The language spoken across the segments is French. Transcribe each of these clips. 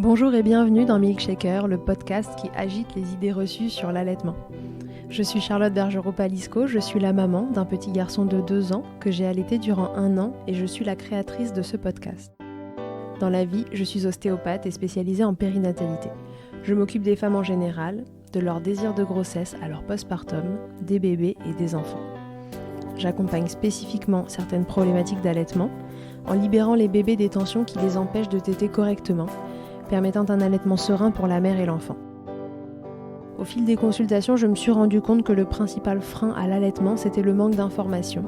Bonjour et bienvenue dans Milkshaker, le podcast qui agite les idées reçues sur l'allaitement. Je suis Charlotte Bergerot-Palisco, je suis la maman d'un petit garçon de 2 ans que j'ai allaité durant 1 an et je suis la créatrice de ce podcast. Dans la vie, je suis ostéopathe et spécialisée en périnatalité. Je m'occupe des femmes en général, de leur désir de grossesse à leur postpartum, des bébés et des enfants. J'accompagne spécifiquement certaines problématiques d'allaitement en libérant les bébés des tensions qui les empêchent de téter correctement, permettant un allaitement serein pour la mère et l'enfant. Au fil des consultations, je me suis rendu compte que le principal frein à l'allaitement, c'était le manque d'informations,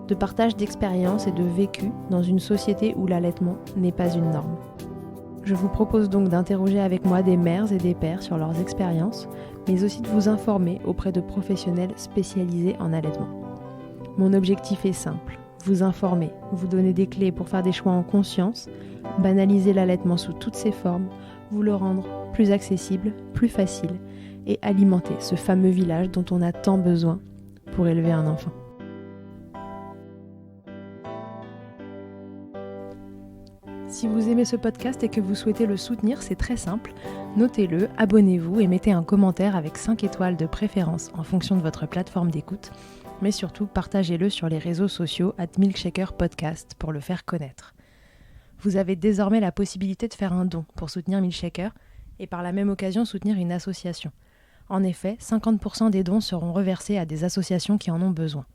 de partage d'expériences et de vécu dans une société où l'allaitement n'est pas une norme. Je vous propose donc d'interroger avec moi des mères et des pères sur leurs expériences, mais aussi de vous informer auprès de professionnels spécialisés en allaitement. Mon objectif est simple, vous informer, vous donner des clés pour faire des choix en conscience, banaliser l'allaitement sous toutes ses formes, vous le rendre plus accessible, plus facile et alimenter ce fameux village dont on a tant besoin pour élever un enfant. Si vous aimez ce podcast et que vous souhaitez le soutenir, c'est très simple. Notez-le, abonnez-vous et mettez un commentaire avec 5 étoiles de préférence en fonction de votre plateforme d'écoute. Mais surtout, partagez-le sur les réseaux sociaux @milkshakerpodcast pour le faire connaître. Vous avez désormais la possibilité de faire un don pour soutenir Milkshaker et par la même occasion soutenir une association. En effet, 50% des dons seront reversés à des associations qui en ont besoin.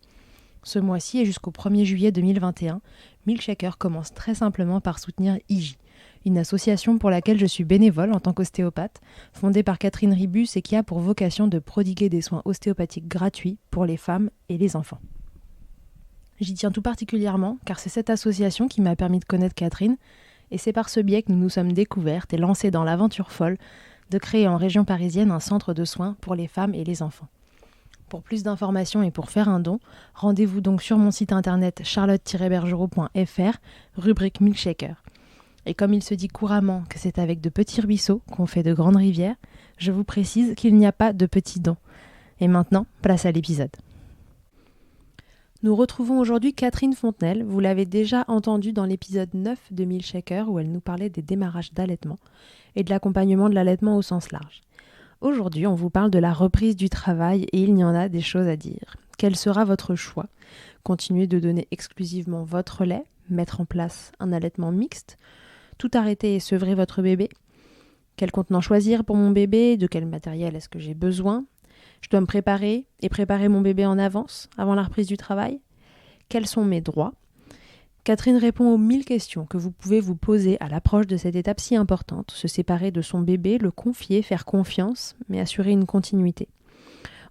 Ce mois-ci et jusqu'au 1er juillet 2021, Milkshaker commence très simplement par soutenir IJ, une association pour laquelle je suis bénévole en tant qu'ostéopathe, fondée par Catherine Ribus et qui a pour vocation de prodiguer des soins ostéopathiques gratuits pour les femmes et les enfants. J'y tiens tout particulièrement car c'est cette association qui m'a permis de connaître Catherine et c'est par ce biais que nous nous sommes découvertes et lancées dans l'aventure folle de créer en région parisienne un centre de soins pour les femmes et les enfants. Pour plus d'informations et pour faire un don, rendez-vous donc sur mon site internet charlotte-bergerot.fr, rubrique Milkshaker. Et comme il se dit couramment que c'est avec de petits ruisseaux qu'on fait de grandes rivières, je vous précise qu'il n'y a pas de petits dons. Et maintenant, place à l'épisode. Nous retrouvons aujourd'hui Catherine Fontenelle, vous l'avez déjà entendue dans l'épisode 9 de Milkshaker où elle nous parlait des démarrages d'allaitement et de l'accompagnement de l'allaitement au sens large. Aujourd'hui, on vous parle de la reprise du travail et il y en a des choses à dire. Quel sera votre choix ? Continuer de donner exclusivement votre lait, mettre en place un allaitement mixte, tout arrêter et sevrer votre bébé ? Quel contenant choisir pour mon bébé ? De quel matériel est-ce que j'ai besoin ? Je dois me préparer et préparer mon bébé en avance, avant la reprise du travail ? Quels sont mes droits ? Catherine répond aux 1000 questions que vous pouvez vous poser à l'approche de cette étape si importante, se séparer de son bébé, le confier, faire confiance, mais assurer une continuité.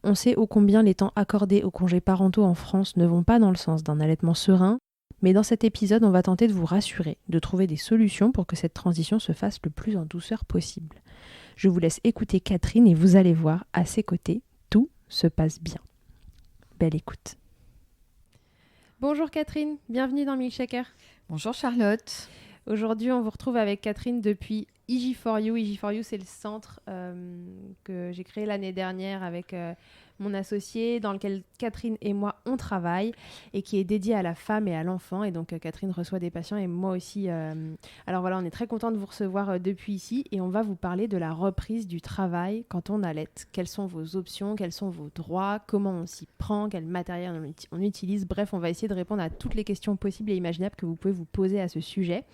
On sait ô combien les temps accordés aux congés parentaux en France ne vont pas dans le sens d'un allaitement serein, mais dans cet épisode, on va tenter de vous rassurer, de trouver des solutions pour que cette transition se fasse le plus en douceur possible. Je vous laisse écouter Catherine et vous allez voir, à ses côtés, tout se passe bien. Belle écoute. Bonjour Catherine, bienvenue dans Milkshaker. Bonjour Charlotte. Aujourd'hui, on vous retrouve avec Catherine depuis EG4U. EG4U, c'est le centre que j'ai créé l'année dernière avec mon associé, dans lequel Catherine et moi, on travaille et qui est dédié à la femme et à l'enfant. Et donc, Catherine reçoit des patients et moi aussi. Alors voilà, on est très content de vous recevoir depuis ici et on va vous parler de la reprise du travail quand on allaite. Quelles sont vos options, quels sont vos droits, comment on s'y prend, quel matériel on utilise. Bref, on va essayer de répondre à toutes les questions possibles et imaginables que vous pouvez vous poser à ce sujet.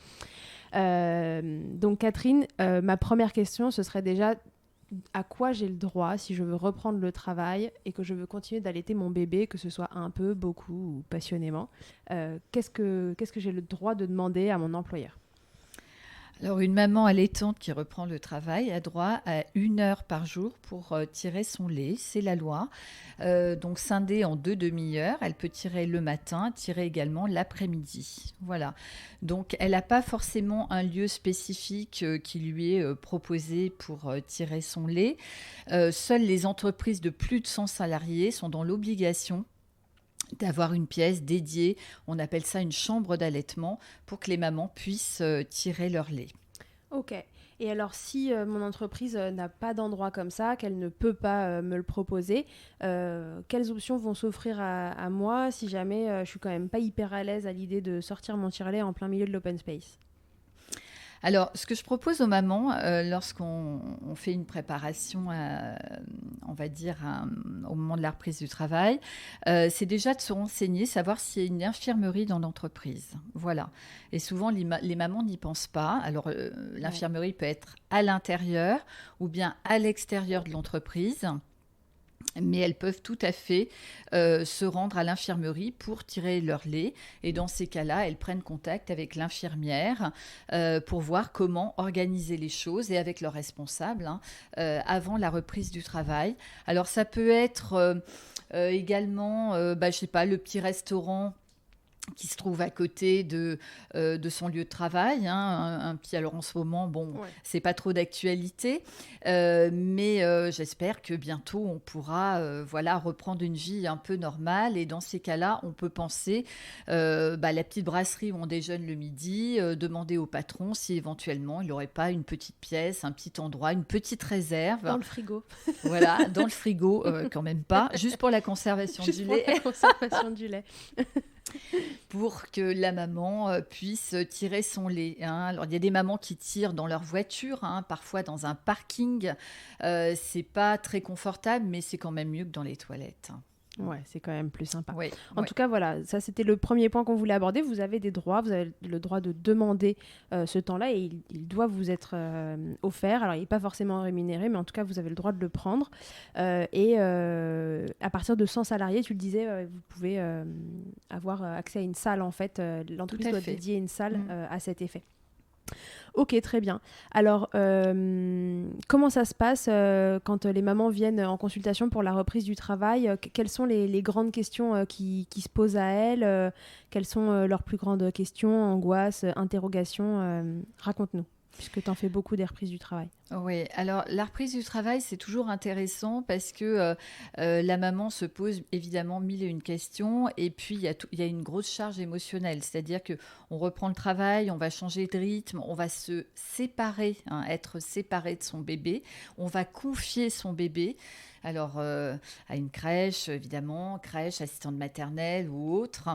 Donc Catherine, ma première question, ce serait déjà à quoi j'ai le droit si je veux reprendre le travail et que je veux continuer d'allaiter mon bébé, que ce soit un peu, beaucoup ou passionnément. Qu'est-ce que j'ai le droit de demander à mon employeur ? Alors, une maman allaitante qui reprend le travail a droit à 1 heure par jour pour tirer son lait, c'est la loi. Donc, scindée en 2 demi-heures, elle peut tirer le matin, tirer également l'après-midi. Voilà. Donc, elle n'a pas forcément un lieu spécifique qui lui est proposé pour tirer son lait. Seules les entreprises de plus de 100 salariés sont dans l'obligation d'avoir une pièce dédiée, on appelle ça une chambre d'allaitement, pour que les mamans puissent tirer leur lait. Ok. Et alors, si mon entreprise n'a pas d'endroit comme ça, qu'elle ne peut pas me le proposer, quelles options vont s'offrir à moi si jamais je suis quand même pas hyper à l'aise à l'idée de sortir mon tire-lait en plein milieu de l'open space ? Alors, ce que je propose aux mamans, lorsqu'on fait une préparation, on va dire, au moment de la reprise du travail, c'est déjà de se renseigner, savoir s'il y a une infirmerie dans l'entreprise. Voilà. Et souvent, les mamans n'y pensent pas. Alors, l'infirmerie peut être à l'intérieur ou bien à l'extérieur de l'entreprise. Mais elles peuvent tout à fait se rendre à l'infirmerie pour tirer leur lait. Et dans ces cas-là, elles prennent contact avec l'infirmière pour voir comment organiser les choses et avec leur responsable avant la reprise du travail. Alors ça peut être également, je sais pas, le petit restaurant qui se trouve à côté de son lieu de travail. Un petit, alors en ce moment, c'est pas trop d'actualité, mais j'espère que bientôt on pourra reprendre une vie un peu normale. Et dans ces cas-là, on peut penser la petite brasserie où on déjeune le midi, demander au patron si éventuellement il n'aurait pas une petite pièce, un petit endroit, une petite réserve. Dans le frigo. Voilà, dans le frigo, quand même pas, juste pour la conservation du lait. La conservation du lait. Pour que la maman puisse tirer son lait. Alors, il y a des mamans qui tirent dans leur voiture, parfois dans un parking. C'est pas très confortable, mais c'est quand même mieux que dans les toilettes. Ouais, c'est quand même plus sympa. Ouais, en tout cas, voilà, ça c'était le premier point qu'on voulait aborder. Vous avez des droits, vous avez le droit de demander ce temps-là et il doit vous être offert. Alors, il n'est pas forcément rémunéré, mais en tout cas, vous avez le droit de le prendre. Et à partir de 100 salariés, tu le disais, vous pouvez avoir accès à une salle, en fait. L'entreprise doit dédier une salle à cet effet. Ok, très bien. Alors, comment ça se passe quand les mamans viennent en consultation pour la reprise du travail? Quelles sont les grandes questions qui se posent à elles? Quelles sont leurs plus grandes questions, angoisses, interrogations? Raconte-nous, puisque tu en fais beaucoup des reprises du travail. Oui, alors la reprise du travail, c'est toujours intéressant parce que la maman se pose évidemment mille et une questions et puis il y a une grosse charge émotionnelle, c'est-à-dire qu'on reprend le travail, on va changer de rythme, on va se séparer, être séparé de son bébé, on va confier son bébé. Alors à une crèche, évidemment, crèche, assistante maternelle ou autre.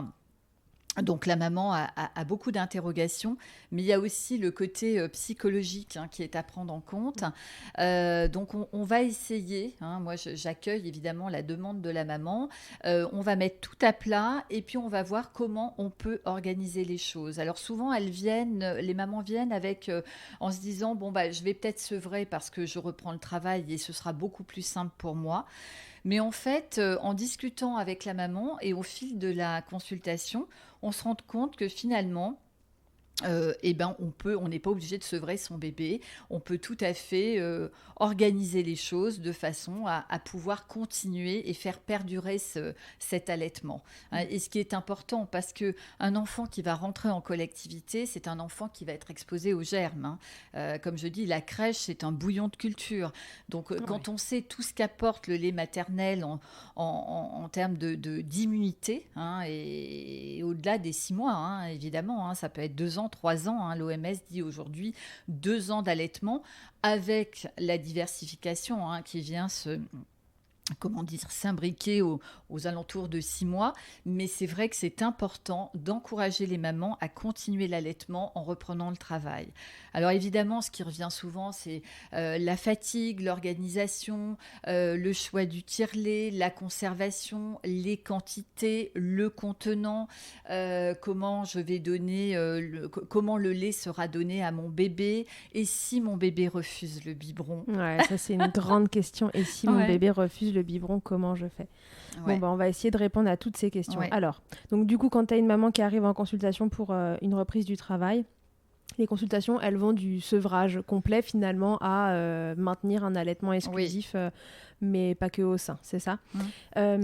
Donc la maman a beaucoup d'interrogations, mais il y a aussi le côté psychologique qui est à prendre en compte. Donc on va essayer, moi j'accueille évidemment la demande de la maman, on va mettre tout à plat et puis on va voir comment on peut organiser les choses. Alors souvent les mamans viennent avec, en se disant je vais peut-être sevrer parce que je reprends le travail et ce sera beaucoup plus simple pour moi. Mais en fait, en discutant avec la maman et au fil de la consultation, on se rend compte que finalement, on n'est pas obligé de sevrer son bébé. On peut tout à fait organiser les choses de façon à pouvoir continuer et faire perdurer cet allaitement. Et ce qui est important, parce que un enfant qui va rentrer en collectivité, c'est un enfant qui va être exposé aux germes. Comme je dis, la crèche, c'est un bouillon de culture. Donc, quand on sait tout ce qu'apporte le lait maternel en termes d'immunité, et au-delà des 6 mois, évidemment, ça peut être 2 ans, 3 ans. L'OMS dit aujourd'hui 2 ans d'allaitement avec la diversification qui vient s'imbriquer aux alentours de 6 mois. Mais c'est vrai que c'est important d'encourager les mamans à continuer l'allaitement en reprenant le travail. Alors évidemment, ce qui revient souvent, c'est la fatigue, l'organisation, le choix du tire-lait, la conservation, les quantités, le contenant, comment je vais donner, comment le lait sera donné à mon bébé, et si mon bébé refuse le biberon. Ouais, ça c'est une grande question. Et si mon bébé refuse le biberon, comment je fais? On va essayer de répondre à toutes ces questions. Alors, donc du coup, quand tu as une maman qui arrive en consultation pour une reprise du travail, les consultations, elles vont du sevrage complet finalement à maintenir un allaitement exclusif, mais pas que au sein, c'est ça. En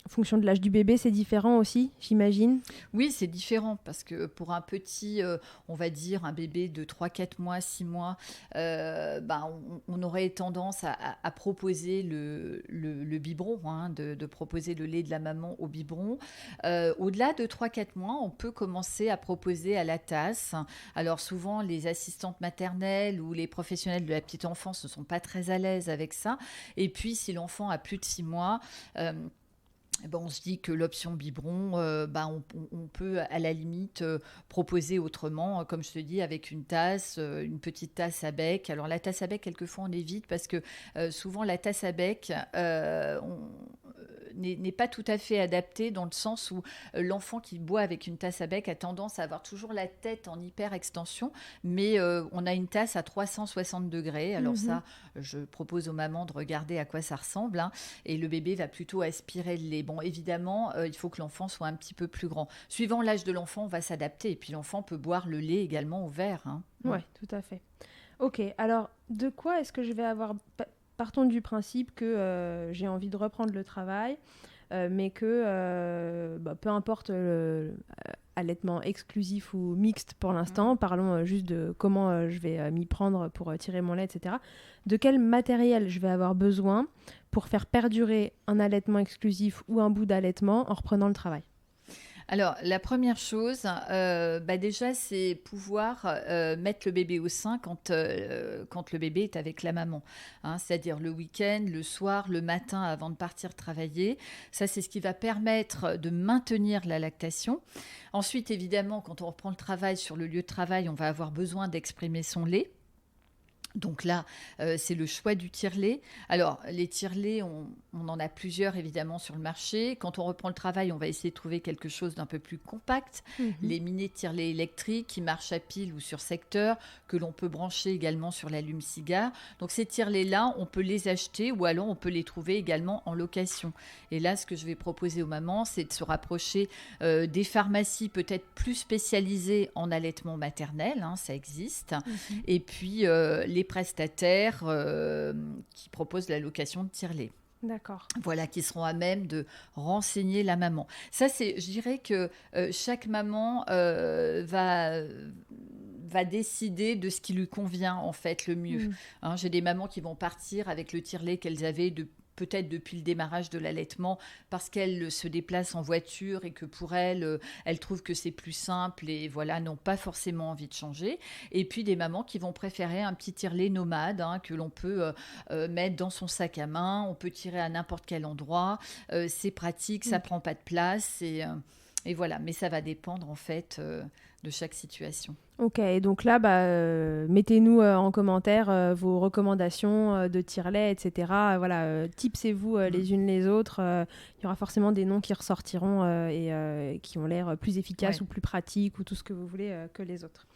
fonction de l'âge du bébé, c'est différent aussi, j'imagine? Oui, c'est différent parce que pour un petit, on va dire un bébé de 3-4 mois, 6 mois, on aurait tendance à proposer le biberon, de proposer le lait de la maman au biberon. Au-delà de 3-4 mois, on peut commencer à proposer à la tasse. Alors souvent, les assistantes maternelles ou les professionnels de la petite enfance ne sont pas très à l'aise avec ça. Et puis, si l'enfant a plus de 6 mois, on se dit que l'option biberon, on peut à la limite proposer autrement, comme je te dis, avec une tasse, une petite tasse à bec. Alors la tasse à bec, quelquefois on évite parce que souvent la tasse à bec n'est pas tout à fait adaptée dans le sens où l'enfant qui boit avec une tasse à bec a tendance à avoir toujours la tête en hyper extension, mais on a une tasse à 360 degrés. Alors ça, je propose aux mamans de regarder à quoi ça ressemble, hein, et le bébé va plutôt aspirer le lait. Bon, évidemment, il faut que l'enfant soit un petit peu plus grand. Suivant l'âge de l'enfant, on va s'adapter. Et puis l'enfant peut boire le lait également au verre. Hein. Ouais, tout à fait. Ok, alors de quoi est-ce que je vais avoir... Partons du principe que j'ai envie de reprendre le travail, mais que peu importe allaitement exclusif ou mixte pour l'instant, parlons juste de comment je vais m'y prendre pour tirer mon lait, etc. De quel matériel je vais avoir besoin pour faire perdurer un allaitement exclusif ou un bout d'allaitement en reprenant le travail? Alors, la première chose, déjà, c'est pouvoir mettre le bébé au sein quand le bébé est avec la maman. Hein, c'est-à-dire le week-end, le soir, le matin avant de partir travailler. Ça, c'est ce qui va permettre de maintenir la lactation. Ensuite, évidemment, quand on reprend le travail sur le lieu de travail, on va avoir besoin d'exprimer son lait. Donc là, c'est le choix du tire-lait. Alors, les tire-laits, on en a plusieurs évidemment sur le marché. Quand on reprend le travail, on va essayer de trouver quelque chose d'un peu plus compact. Les mini tire-laits électriques qui marchent à pile ou sur secteur, que l'on peut brancher également sur l'allume-cigare. Donc ces tire-laits-là, on peut les acheter ou alors on peut les trouver également en location. Et là, ce que je vais proposer aux mamans, c'est de se rapprocher des pharmacies peut-être plus spécialisées en allaitement maternel, hein, ça existe. Et puis les prestataires qui proposent la location de tire-lait. D'accord. Voilà, qui seront à même de renseigner la maman. Ça, je dirais que chaque maman va décider de ce qui lui convient, en fait, le mieux. Hein, j'ai des mamans qui vont partir avec le tire-lait qu'elles avaient peut-être depuis le démarrage de l'allaitement, parce qu'elles se déplacent en voiture et que pour elles, elles trouvent que c'est plus simple et voilà, n'ont pas forcément envie de changer. Et puis des mamans qui vont préférer un petit tire-lait nomade, hein, que l'on peut mettre dans son sac à main, on peut tirer à n'importe quel endroit, c'est pratique, ça prend pas de place et voilà. Mais ça va dépendre en fait de chaque situation. Ok, donc là, mettez-nous en commentaire vos recommandations de tire-lait, etc. Voilà, tipsez-vous les unes les autres. Il y aura forcément des noms qui ressortiront et qui ont l'air plus efficaces ou plus pratiques ou tout ce que vous voulez que les autres.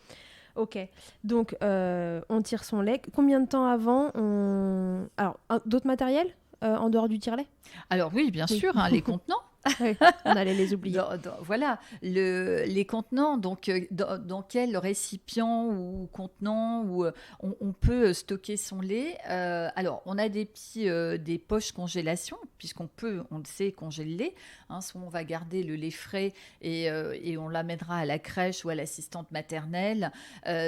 Ok, donc on tire son lait. Combien de temps avant Alors, d'autres matériels en dehors du tire-lait? Alors oui, bien sûr, hein, les contenants. Oui, on allait les oublier. Voilà, les contenants, donc dans quel récipient ou contenant où on peut stocker son lait. Alors, on a des poches congélation, puisqu'on le sait, congeler le lait. Hein, soit on va garder le lait frais et on l'amènera à la crèche ou à l'assistante maternelle,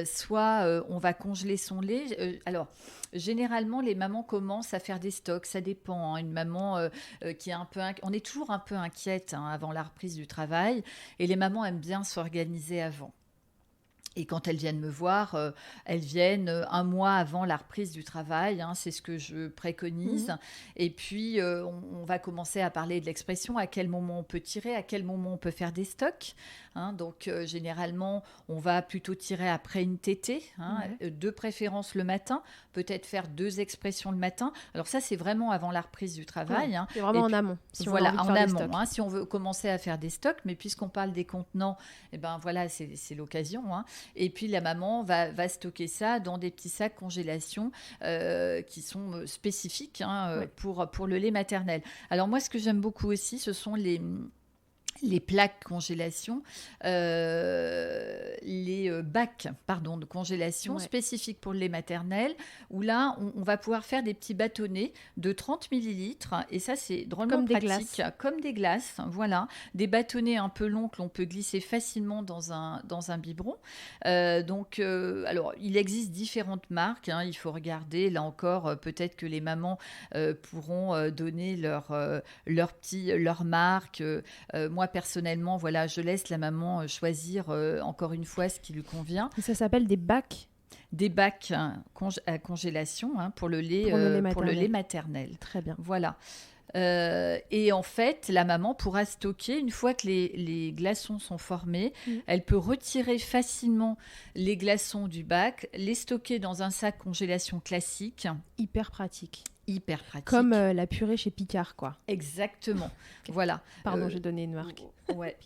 soit on va congeler son lait. Alors, généralement, les mamans commencent à faire des stocks, ça dépend. Hein, une maman qui est un peu... On est toujours un peu inquiète avant la reprise du travail et les mamans aiment bien s'organiser avant. Et quand elles viennent me voir, elles viennent un mois avant la reprise du travail, hein, c'est ce que je préconise. Et puis, on va commencer à parler de l'expression, à quel moment on peut tirer, à quel moment on peut faire des stocks. Hein, donc, généralement, on va plutôt tirer après une tétée, hein, de préférence le matin, peut-être faire 2 expressions le matin. Alors ça, c'est vraiment avant la reprise du travail. Hein. C'est vraiment en amont. Si voilà, en amont, hein, si on veut commencer à faire des stocks. Mais puisqu'on parle des contenants, eh ben, voilà, c'est l'occasion. Hein. Et puis, la maman va stocker ça dans des petits sacs congélation qui sont spécifiques, hein, pour le lait maternel. Alors moi, ce que j'aime beaucoup aussi, ce sont les plaques congélation, les bacs de congélation spécifiques pour le lait maternel, où là, on va pouvoir faire des petits bâtonnets de 30 millilitres, et ça, c'est drôlement comme pratique. Comme des glaces, voilà. Des bâtonnets un peu longs que l'on peut glisser facilement dans un biberon. Alors, il existe différentes marques, hein, il faut regarder, là encore, peut-être que les mamans pourront donner leur marque. Moi, personnellement, voilà, je laisse la maman choisir encore une fois ce qui lui convient. Et ça s'appelle des bacs? Des bacs à congélation, hein, pour le lait maternel. Très bien. Voilà. Et en fait, la maman pourra stocker, une fois que les glaçons sont formés, elle peut retirer facilement les glaçons du bac, les stocker dans un sac congélation classique. Hyper pratique. Hyper pratique. Comme la purée chez Picard, quoi. Exactement. Voilà. Pardon, j'ai donné une marque. Ouais.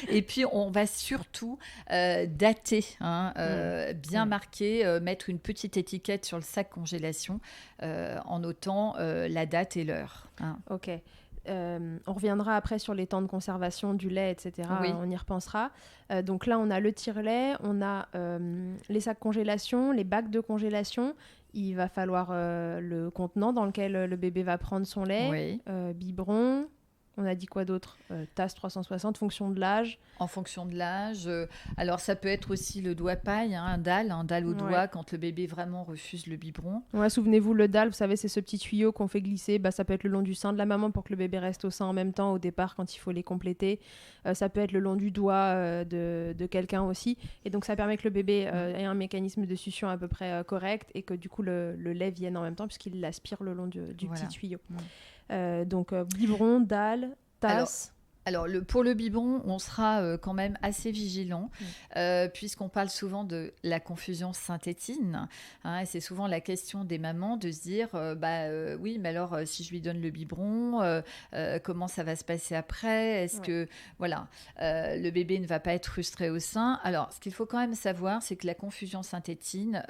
Et puis, on va surtout dater, bien marquer, mettre une petite étiquette sur le sac congélation en notant la date et l'heure. Hein. Ok. On reviendra après sur les temps de conservation du lait, etc. Oui. On y repensera. Donc là, on a le tire-lait, on a les sacs congélation, les bacs de congélation. Il va falloir le contenant dans lequel le bébé va prendre son lait, biberon. On a dit quoi d'autre ? Tasse 360, fonction de l'âge. En fonction de l'âge. Alors, ça peut être aussi le doigt paille, un dalle au doigt quand le bébé vraiment refuse le biberon. Ouais, souvenez-vous, le dalle, vous savez, c'est ce petit tuyau qu'on fait glisser. Ça peut être le long du sein de la maman pour que le bébé reste au sein en même temps au départ quand il faut les compléter. Ça peut être le long du doigt de quelqu'un aussi. Et donc, ça permet que le bébé ait un mécanisme de succion à peu près correct et que du coup, le lait vienne en même temps puisqu'il l'aspire le long du petit tuyau. Donc, biberon, dalle, tasse. Alors pour le biberon, on sera quand même assez vigilant puisqu'on parle souvent de la confusion synthétine. Et c'est souvent la question des mamans de se dire oui, mais alors si je lui donne le biberon, comment ça va se passer après ? Est-ce que le bébé ne va pas être frustré au sein ? Alors, ce qu'il faut quand même savoir, c'est que la confusion synthétine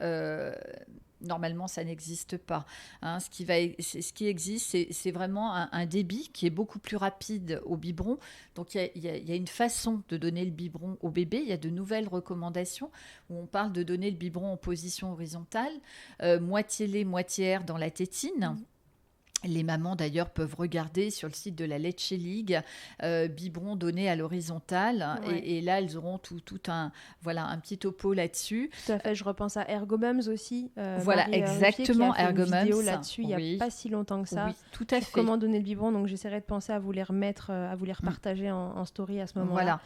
normalement, ça n'existe pas. Ce qui existe, c'est vraiment un débit qui est beaucoup plus rapide au biberon. Donc, il y a une façon de donner le biberon au bébé. Il y a de nouvelles recommandations où on parle de donner le biberon en position horizontale, moitié lait, moitié air dans la tétine. Les mamans, d'ailleurs, peuvent regarder sur le site de la Leche League, biberon donné à l'horizontale. Et là, elles auront tout un petit topo là-dessus. Tout à fait, je repense à Ergomums aussi. Exactement, Marie, Ergomums. Qui a fait une vidéo là-dessus il n'y a pas si longtemps que ça. Oui, tout à fait. Comment donner le biberon, donc j'essaierai de penser à vous les remettre, à vous les repartager en story à ce moment-là. Voilà.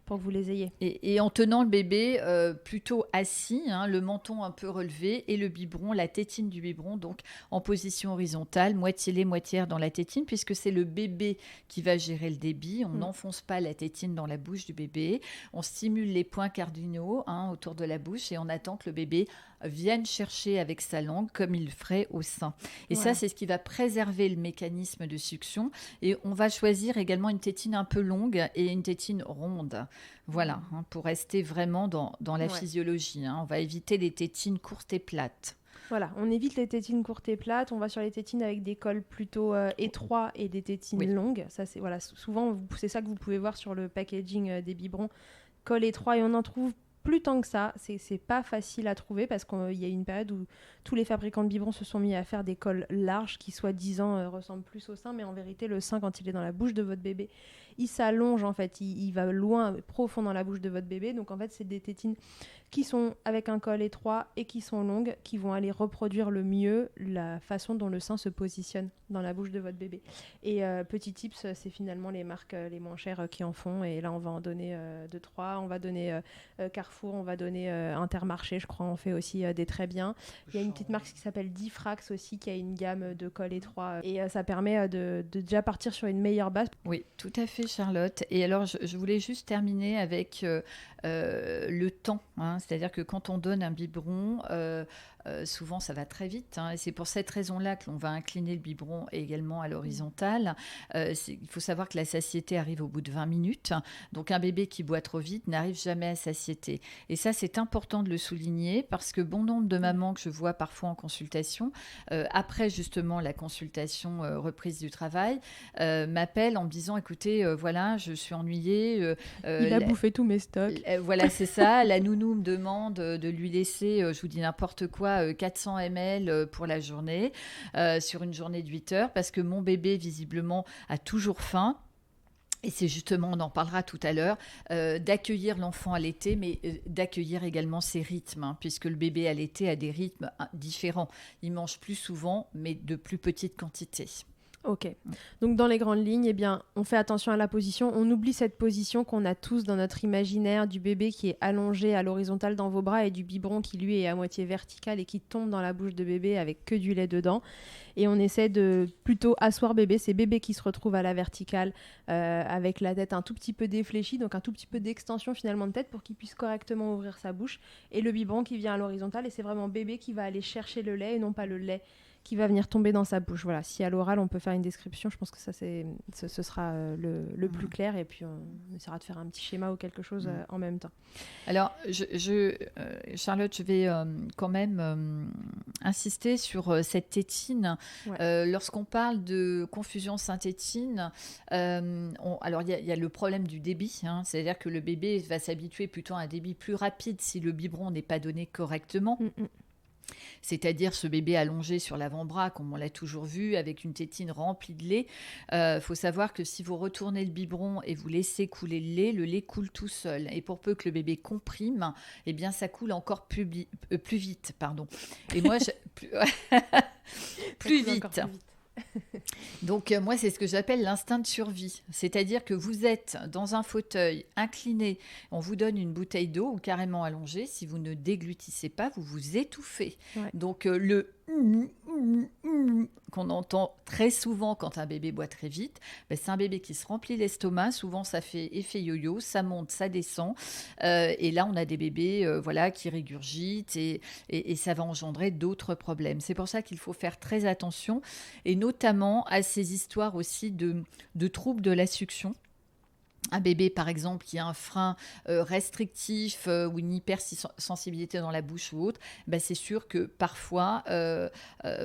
Pour que vous les ayez. Et en tenant le bébé plutôt assis, le menton un peu relevé et le biberon, la tétine du biberon, donc en position horizontale, moitié lait, moitié air dans la tétine, puisque c'est le bébé qui va gérer le débit. On n'enfonce pas la tétine dans la bouche du bébé. On stimule les points cardinaux autour de la bouche et on attend que le bébé vienne chercher avec sa langue comme il le ferait au sein. Et ça, c'est ce qui va préserver le mécanisme de succion. Et on va choisir également une tétine un peu longue et une tétine ronde. Voilà, pour rester vraiment dans la physiologie. On va éviter les tétines courtes et plates. Voilà, on évite les tétines courtes et plates, on va sur les tétines avec des cols plutôt étroits et des tétines longues. Ça, souvent, c'est ça que vous pouvez voir sur le packaging des biberons. Col étroit, et on en trouve plus tant que ça. C'est pas facile à trouver parce qu'il y a une période où tous les fabricants de biberons se sont mis à faire des cols larges qui, soi-disant, ressemblent plus au sein, mais en vérité, le sein, quand il est dans la bouche de votre bébé, il s'allonge en fait, il va loin, profond dans la bouche de votre bébé. Donc en fait, c'est des tétines qui sont avec un col étroit et qui sont longues, qui vont aller reproduire le mieux la façon dont le sein se positionne dans la bouche de votre bébé. Et petit tips, c'est finalement les marques les moins chères qui en font. Et là, on va en donner 2-3. On va donner Carrefour, on va donner Intermarché, je crois, on fait aussi des très bien. Il y a une petite marque qui s'appelle Diffrax aussi, qui a une gamme de cols étroits. Et ça permet de déjà partir sur une meilleure base. Oui, tout à fait, Charlotte. Et alors, je voulais juste terminer avec le temps. C'est-à-dire que quand on donne un biberon, souvent ça va très vite. Et c'est pour cette raison-là que l'on va incliner le biberon également à l'horizontale. Il faut savoir que la satiété arrive au bout de 20 minutes. Donc un bébé qui boit trop vite n'arrive jamais à satiété. Et ça, c'est important de le souligner parce que bon nombre de mamans que je vois parfois en consultation, après justement la consultation reprise du travail, m'appellent en me disant, écoutez, voilà, je suis ennuyée. Il a bouffé tous mes stocks. Voilà, c'est ça. La nounou me demande de lui laisser, je vous dis n'importe quoi, 400 ml pour la journée, sur une journée de 8 heures, parce que mon bébé, visiblement, a toujours faim. Et c'est justement, on en parlera tout à l'heure, d'accueillir l'enfant allaité, mais d'accueillir également ses rythmes, puisque le bébé allaité a des rythmes différents. Il mange plus souvent, mais de plus petites quantités. Ok. Donc dans les grandes lignes, eh bien, on fait attention à la position. On oublie cette position qu'on a tous dans notre imaginaire du bébé qui est allongé à l'horizontale dans vos bras et du biberon qui lui est à moitié vertical et qui tombe dans la bouche de bébé avec que du lait dedans. Et on essaie de plutôt asseoir bébé. C'est bébé qui se retrouve à la verticale avec la tête un tout petit peu défléchie, donc un tout petit peu d'extension finalement de tête pour qu'il puisse correctement ouvrir sa bouche. Et le biberon qui vient à l'horizontale et c'est vraiment bébé qui va aller chercher le lait et non pas le lait qui va venir tomber dans sa bouche. Voilà. Si à l'oral, on peut faire une description, je pense que ça, ce sera le plus clair. Et puis, on essaiera de faire un petit schéma ou quelque chose en même temps. Alors, Charlotte, je vais quand même insister sur cette tétine. Ouais. Lorsqu'on parle de confusion sein-tétine, alors il y a le problème du débit. C'est-à-dire que le bébé va s'habituer plutôt à un débit plus rapide si le biberon n'est pas donné correctement. C'est-à-dire ce bébé allongé sur l'avant-bras, comme on l'a toujours vu, avec une tétine remplie de lait. Faut savoir que si vous retournez le biberon et vous laissez couler le lait coule tout seul. Et pour peu que le bébé comprime, eh bien ça coule encore plus vite. Pardon. Et moi, plus vite. Donc moi c'est ce que j'appelle l'instinct de survie, c'est-à-dire que vous êtes dans un fauteuil incliné, on vous donne une bouteille d'eau ou carrément allongé, si vous ne déglutissez pas vous vous étouffez. Ouais. Donc le qu'on entend très souvent quand un bébé boit très vite, c'est un bébé qui se remplit l'estomac, souvent ça fait effet yo-yo, ça monte, ça descend, et là on a des bébés qui régurgitent et ça va engendrer d'autres problèmes. C'est pour ça qu'il faut faire très attention, et notamment à ces histoires aussi de troubles de la succion. Un bébé, par exemple, qui a un frein restrictif ou une hypersensibilité dans la bouche ou autre, c'est sûr que parfois,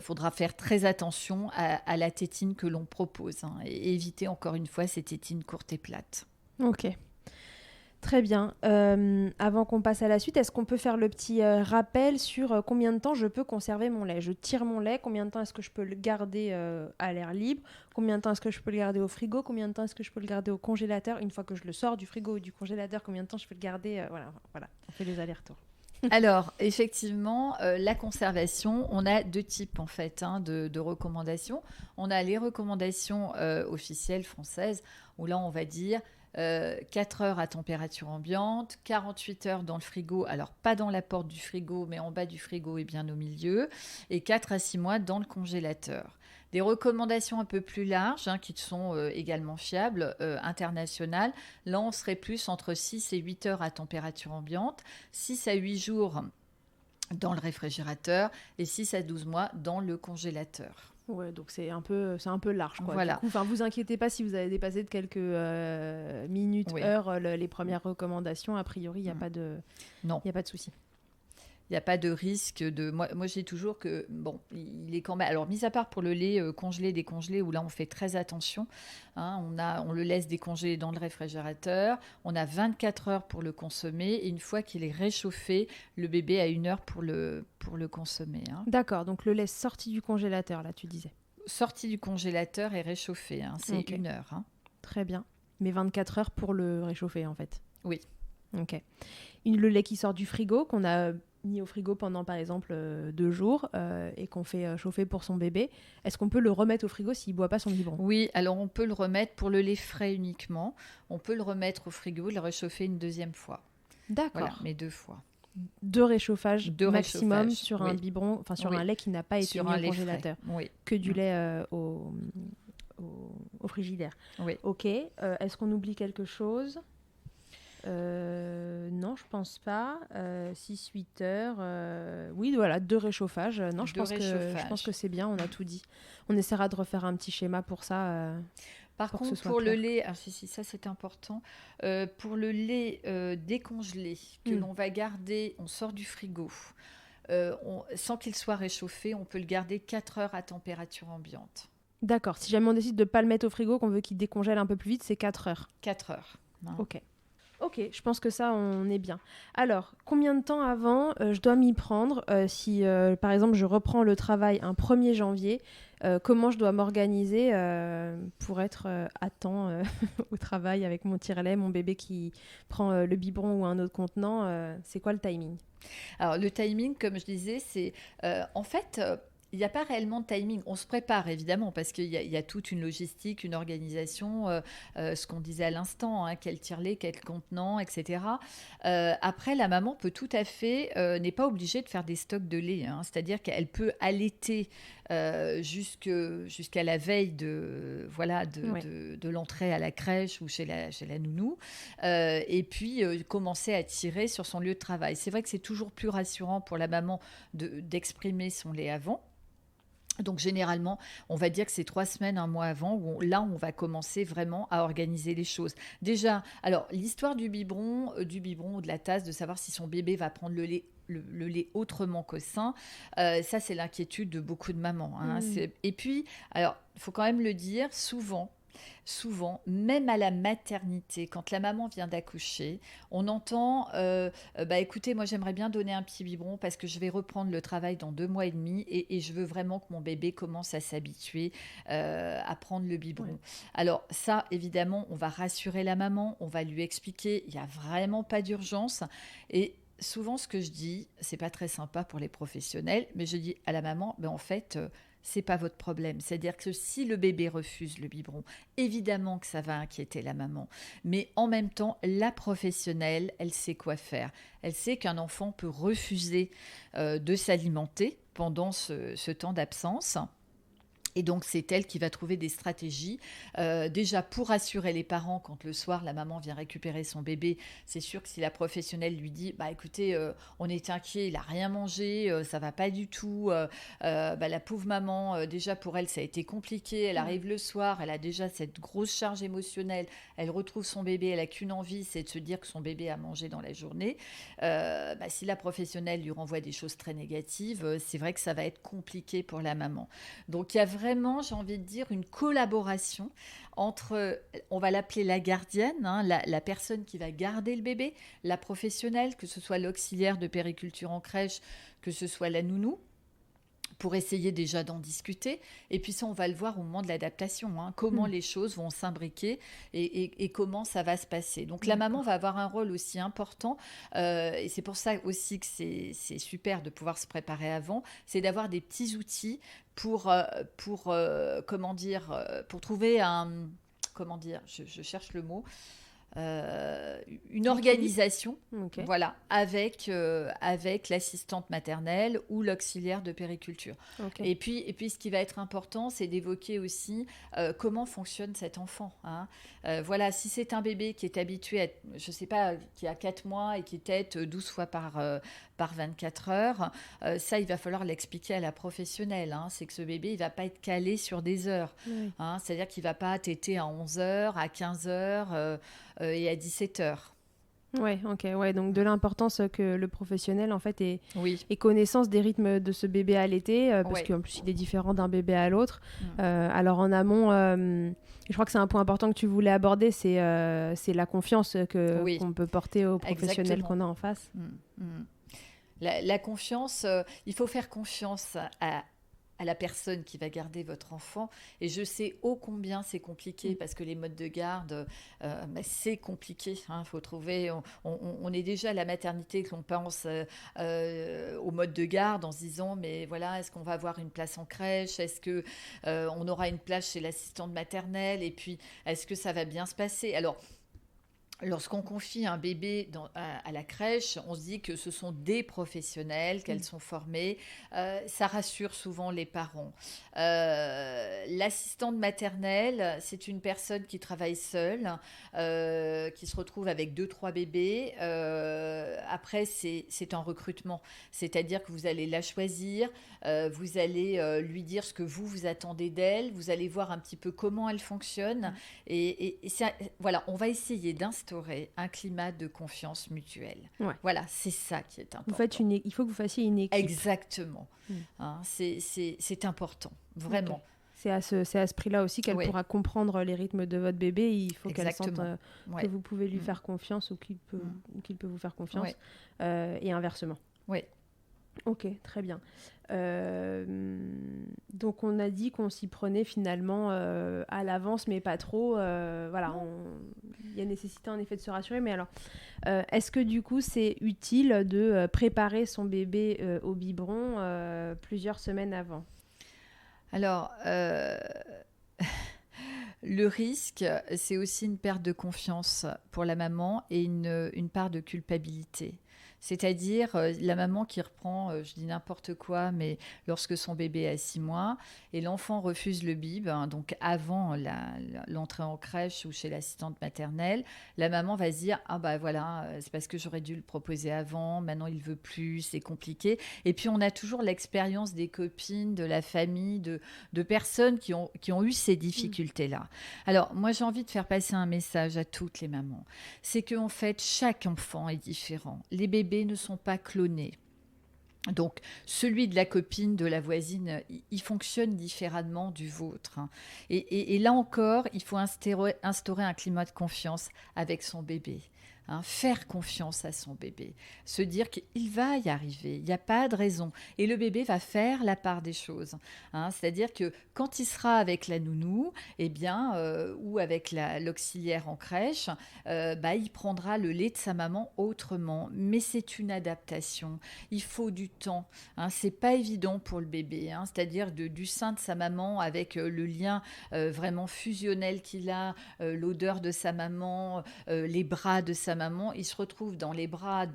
faudra faire très attention à la tétine que l'on propose et éviter encore une fois ces tétines courtes et plates. Ok. Très bien. Avant qu'on passe à la suite, est-ce qu'on peut faire le petit rappel sur combien de temps je peux conserver mon lait ? Je tire mon lait, combien de temps est-ce que je peux le garder à l'air libre ? Combien de temps est-ce que je peux le garder au frigo ? Combien de temps est-ce que je peux le garder au congélateur ? Une fois que je le sors du frigo ou du congélateur, combien de temps je peux le garder voilà, on fait les allers-retours. Alors, effectivement, la conservation, on a deux types en fait de recommandations. On a les recommandations officielles françaises, où là, on va dire 4 heures à température ambiante, 48 heures dans le frigo, alors pas dans la porte du frigo, mais en bas du frigo et bien au milieu, et 4 à 6 mois dans le congélateur. Des recommandations un peu plus larges, qui sont également fiables, internationales. Là, on serait plus entre 6 et 8 heures à température ambiante, 6 à 8 jours dans le réfrigérateur et 6 à 12 mois dans le congélateur. Ouais, donc c'est un peu large, quoi. Voilà. Du coup, vous inquiétez pas si vous avez dépassé de quelques minutes, heures les premières recommandations. A priori, il n'y a pas de souci. Il n'y a pas de risque de... Moi, je dis toujours que, il est quand même... Alors, mis à part pour le lait congelé, décongelé, où là, on fait très attention. On le laisse décongeler dans le réfrigérateur. On a 24 heures pour le consommer. Et une fois qu'il est réchauffé, le bébé a 1 heure pour le consommer. D'accord, donc le lait sorti du congélateur, là, tu disais. Sorti du congélateur et réchauffé. C'est 1 heure. Très bien. Mais 24 heures pour le réchauffer, en fait. Oui. Ok. Le lait qui sort du frigo, qu'on a mis au frigo pendant, par exemple, 2 jours et qu'on fait chauffer pour son bébé, est-ce qu'on peut le remettre au frigo s'il ne boit pas son biberon ? Oui, alors on peut le remettre pour le lait frais uniquement. On peut le remettre au frigo, le réchauffer une deuxième fois. D'accord. Voilà, mais 2 fois. 2 réchauffages maximum sur un biberon, enfin sur un lait qui n'a pas été mis au congélateur. Oui. Que du lait au frigidaire. Oui. Ok. Est-ce qu'on oublie quelque chose ? Non, je pense pas. 6-8 heures. Oui, voilà, 2 réchauffages. Non, je pense que c'est bien, on a tout dit. On essaiera de refaire un petit schéma pour ça. Par contre, pour le lait, alors ça c'est important, pour le lait décongelé que l'on va garder, on sort du frigo, sans qu'il soit réchauffé, on peut le garder 4 heures à température ambiante. D'accord, si jamais on décide de ne pas le mettre au frigo, qu'on veut qu'il décongèle un peu plus vite, c'est 4 heures. 4 heures. Ok, je pense que ça, on est bien. Alors, combien de temps avant je dois m'y prendre si, par exemple, je reprends le travail un 1er janvier, comment je dois m'organiser pour être à temps au travail avec mon tire-lait, mon bébé qui prend le biberon ou un autre contenant, c'est quoi le timing ? Alors, le timing, comme je disais, c'est en fait... il n'y a pas réellement de timing. On se prépare évidemment parce qu'il y a toute une logistique, une organisation, ce qu'on disait à l'instant, hein, quel tire-lait, quel contenant, etc. Après, la maman peut tout à fait, n'est pas obligée de faire des stocks de lait, hein. C'est-à-dire qu'elle peut allaiter jusqu'à la veille de l'entrée à la crèche ou chez la nounou, et puis commencer à tirer sur son lieu de travail. C'est vrai que c'est toujours plus rassurant pour la maman d'exprimer son lait avant. Donc généralement, on va dire que c'est 3 semaines, un mois avant, où on va commencer vraiment à organiser les choses. Déjà, alors l'histoire du biberon ou de la tasse, de savoir si son bébé va prendre le lait autrement qu'au sein, ça c'est l'inquiétude de beaucoup de mamans, hein. Et puis, alors il faut quand même le dire, souvent, même à la maternité, quand la maman vient d'accoucher, on entend écoutez, moi j'aimerais bien donner un petit biberon parce que je vais reprendre le travail dans 2 mois et demi et je veux vraiment que mon bébé commence à s'habituer à prendre le biberon. Ouais. Alors ça, évidemment, on va rassurer la maman, on va lui expliquer, il n'y a vraiment pas d'urgence. Et souvent, ce que je dis, c'est pas très sympa pour les professionnels, mais je dis à la maman, en fait, c'est pas votre problème. C'est-à-dire que si le bébé refuse le biberon, évidemment que ça va inquiéter la maman. Mais en même temps, la professionnelle, elle sait quoi faire. Elle sait qu'un enfant peut refuser de s'alimenter pendant ce temps d'absence. Et donc, c'est elle qui va trouver des stratégies. Déjà, pour rassurer les parents, quand le soir, la maman vient récupérer son bébé, c'est sûr que si la professionnelle lui dit « écoutez, on est inquiet, il n'a rien mangé, ça ne va pas du tout. » La pauvre maman, déjà pour elle, ça a été compliqué. Elle arrive le soir, elle a déjà cette grosse charge émotionnelle. Elle retrouve son bébé, elle n'a qu'une envie, c'est de se dire que son bébé a mangé dans la journée. Si la professionnelle lui renvoie des choses très négatives, c'est vrai que ça va être compliqué pour la maman. Donc, il y a vraiment, j'ai envie de dire, une collaboration entre, on va l'appeler la gardienne, hein, la personne qui va garder le bébé, la professionnelle, que ce soit l'auxiliaire de périculture en crèche, que ce soit la nounou, pour essayer déjà d'en discuter. Et puis ça, on va le voir au moment de l'adaptation, hein, comment les choses vont s'imbriquer et comment ça va se passer. Donc la maman va avoir un rôle aussi important, et c'est pour ça aussi que c'est super de pouvoir se préparer avant, c'est d'avoir des petits outils pour trouver je cherche le mot, une organisation, voilà, avec l'assistante maternelle ou l'auxiliaire de périculture. Okay. Et puis, ce qui va être important, c'est d'évoquer aussi comment fonctionne cet enfant, hein. Voilà, si c'est un bébé qui est habitué à, je sais pas, qui a 4 mois et qui tète 12 fois par 24 heures, ça, il va falloir l'expliquer à la professionnelle, hein. C'est que ce bébé, il va pas être calé sur des heures, hein. C'est-à-dire qu'il va pas téter à 11 heures, à 15 heures et à 17 heures. Ouais, ok, ouais, donc de l'importance que le professionnel en fait ait connaissance des rythmes de ce bébé allaité, parce qu'en plus il est différent d'un bébé à l'autre. Alors en amont, je crois que c'est un point important que tu voulais aborder, c'est la confiance qu'on peut porter au professionnel qu'on a en face. La confiance, il faut faire confiance à la personne qui va garder votre enfant. Et je sais ô combien c'est compliqué parce que les modes de garde, c'est compliqué, hein. Faut trouver, on est déjà à la maternité qu'on pense au mode de garde en se disant mais voilà, est-ce qu'on va avoir une place en crèche, est-ce que on aura une place chez l'assistante maternelle, et puis est-ce que ça va bien se passer. Alors lorsqu'on confie un bébé à la crèche, on se dit que ce sont des professionnels, qu'elles sont formées. Ça rassure souvent les parents. L'assistante maternelle, c'est une personne qui travaille seule, qui se retrouve avec 2-3 bébés. Après, c'est un recrutement. C'est-à-dire que vous allez la choisir, vous allez lui dire ce que vous attendez d'elle, vous allez voir un petit peu comment elle fonctionne. Et voilà, on va essayer d'instaurer un climat de confiance mutuelle. Ouais. Voilà, c'est ça qui est important. Il faut que vous fassiez une équipe. Exactement. Hein, c'est important, vraiment. Okay. C'est à ce prix-là aussi qu'elle pourra comprendre les rythmes de votre bébé. Il faut qu'elle sente que vous pouvez lui faire confiance ou qu'il peut vous faire confiance. Et inversement. Oui. Ok, très bien. Donc on a dit qu'on s'y prenait finalement à l'avance, mais pas trop. Voilà, il y a nécessité en effet de se rassurer. Mais alors, est-ce que du coup c'est utile de préparer son bébé au biberon plusieurs semaines avant ? Alors, le risque, c'est aussi une perte de confiance pour la maman et une part de culpabilité. C'est-à-dire la maman qui reprend, je dis n'importe quoi, mais lorsque son bébé a 6 mois et l'enfant refuse le bib, hein, donc avant l'entrée en crèche ou chez l'assistante maternelle, la maman va se dire ah bah voilà, c'est parce que j'aurais dû le proposer avant, maintenant il veut plus, c'est compliqué. Et puis on a toujours l'expérience des copines, de la famille, de personnes qui ont eu ces difficultés-là. Alors moi j'ai envie de faire passer un message à toutes les mamans, c'est qu'en fait chaque enfant est différent. Les bébés ne sont pas clonés. Donc, celui de la copine, de la voisine, il fonctionne différemment du vôtre, hein. Et là encore, il faut instaurer un climat de confiance avec son bébé. Hein, faire confiance à son bébé, se dire qu'il va y arriver, il n'y a pas de raison. Et le bébé va faire la part des choses. Hein, c'est-à-dire que quand il sera avec la nounou, eh bien, ou avec l'auxiliaire en crèche, il prendra le lait de sa maman autrement. Mais c'est une adaptation. Il faut du temps. Hein, c'est pas évident pour le bébé. Hein, c'est-à-dire du sein de sa maman avec le lien vraiment fusionnel qu'il a, l'odeur de sa maman, les bras de sa maman, il se retrouve dans les bras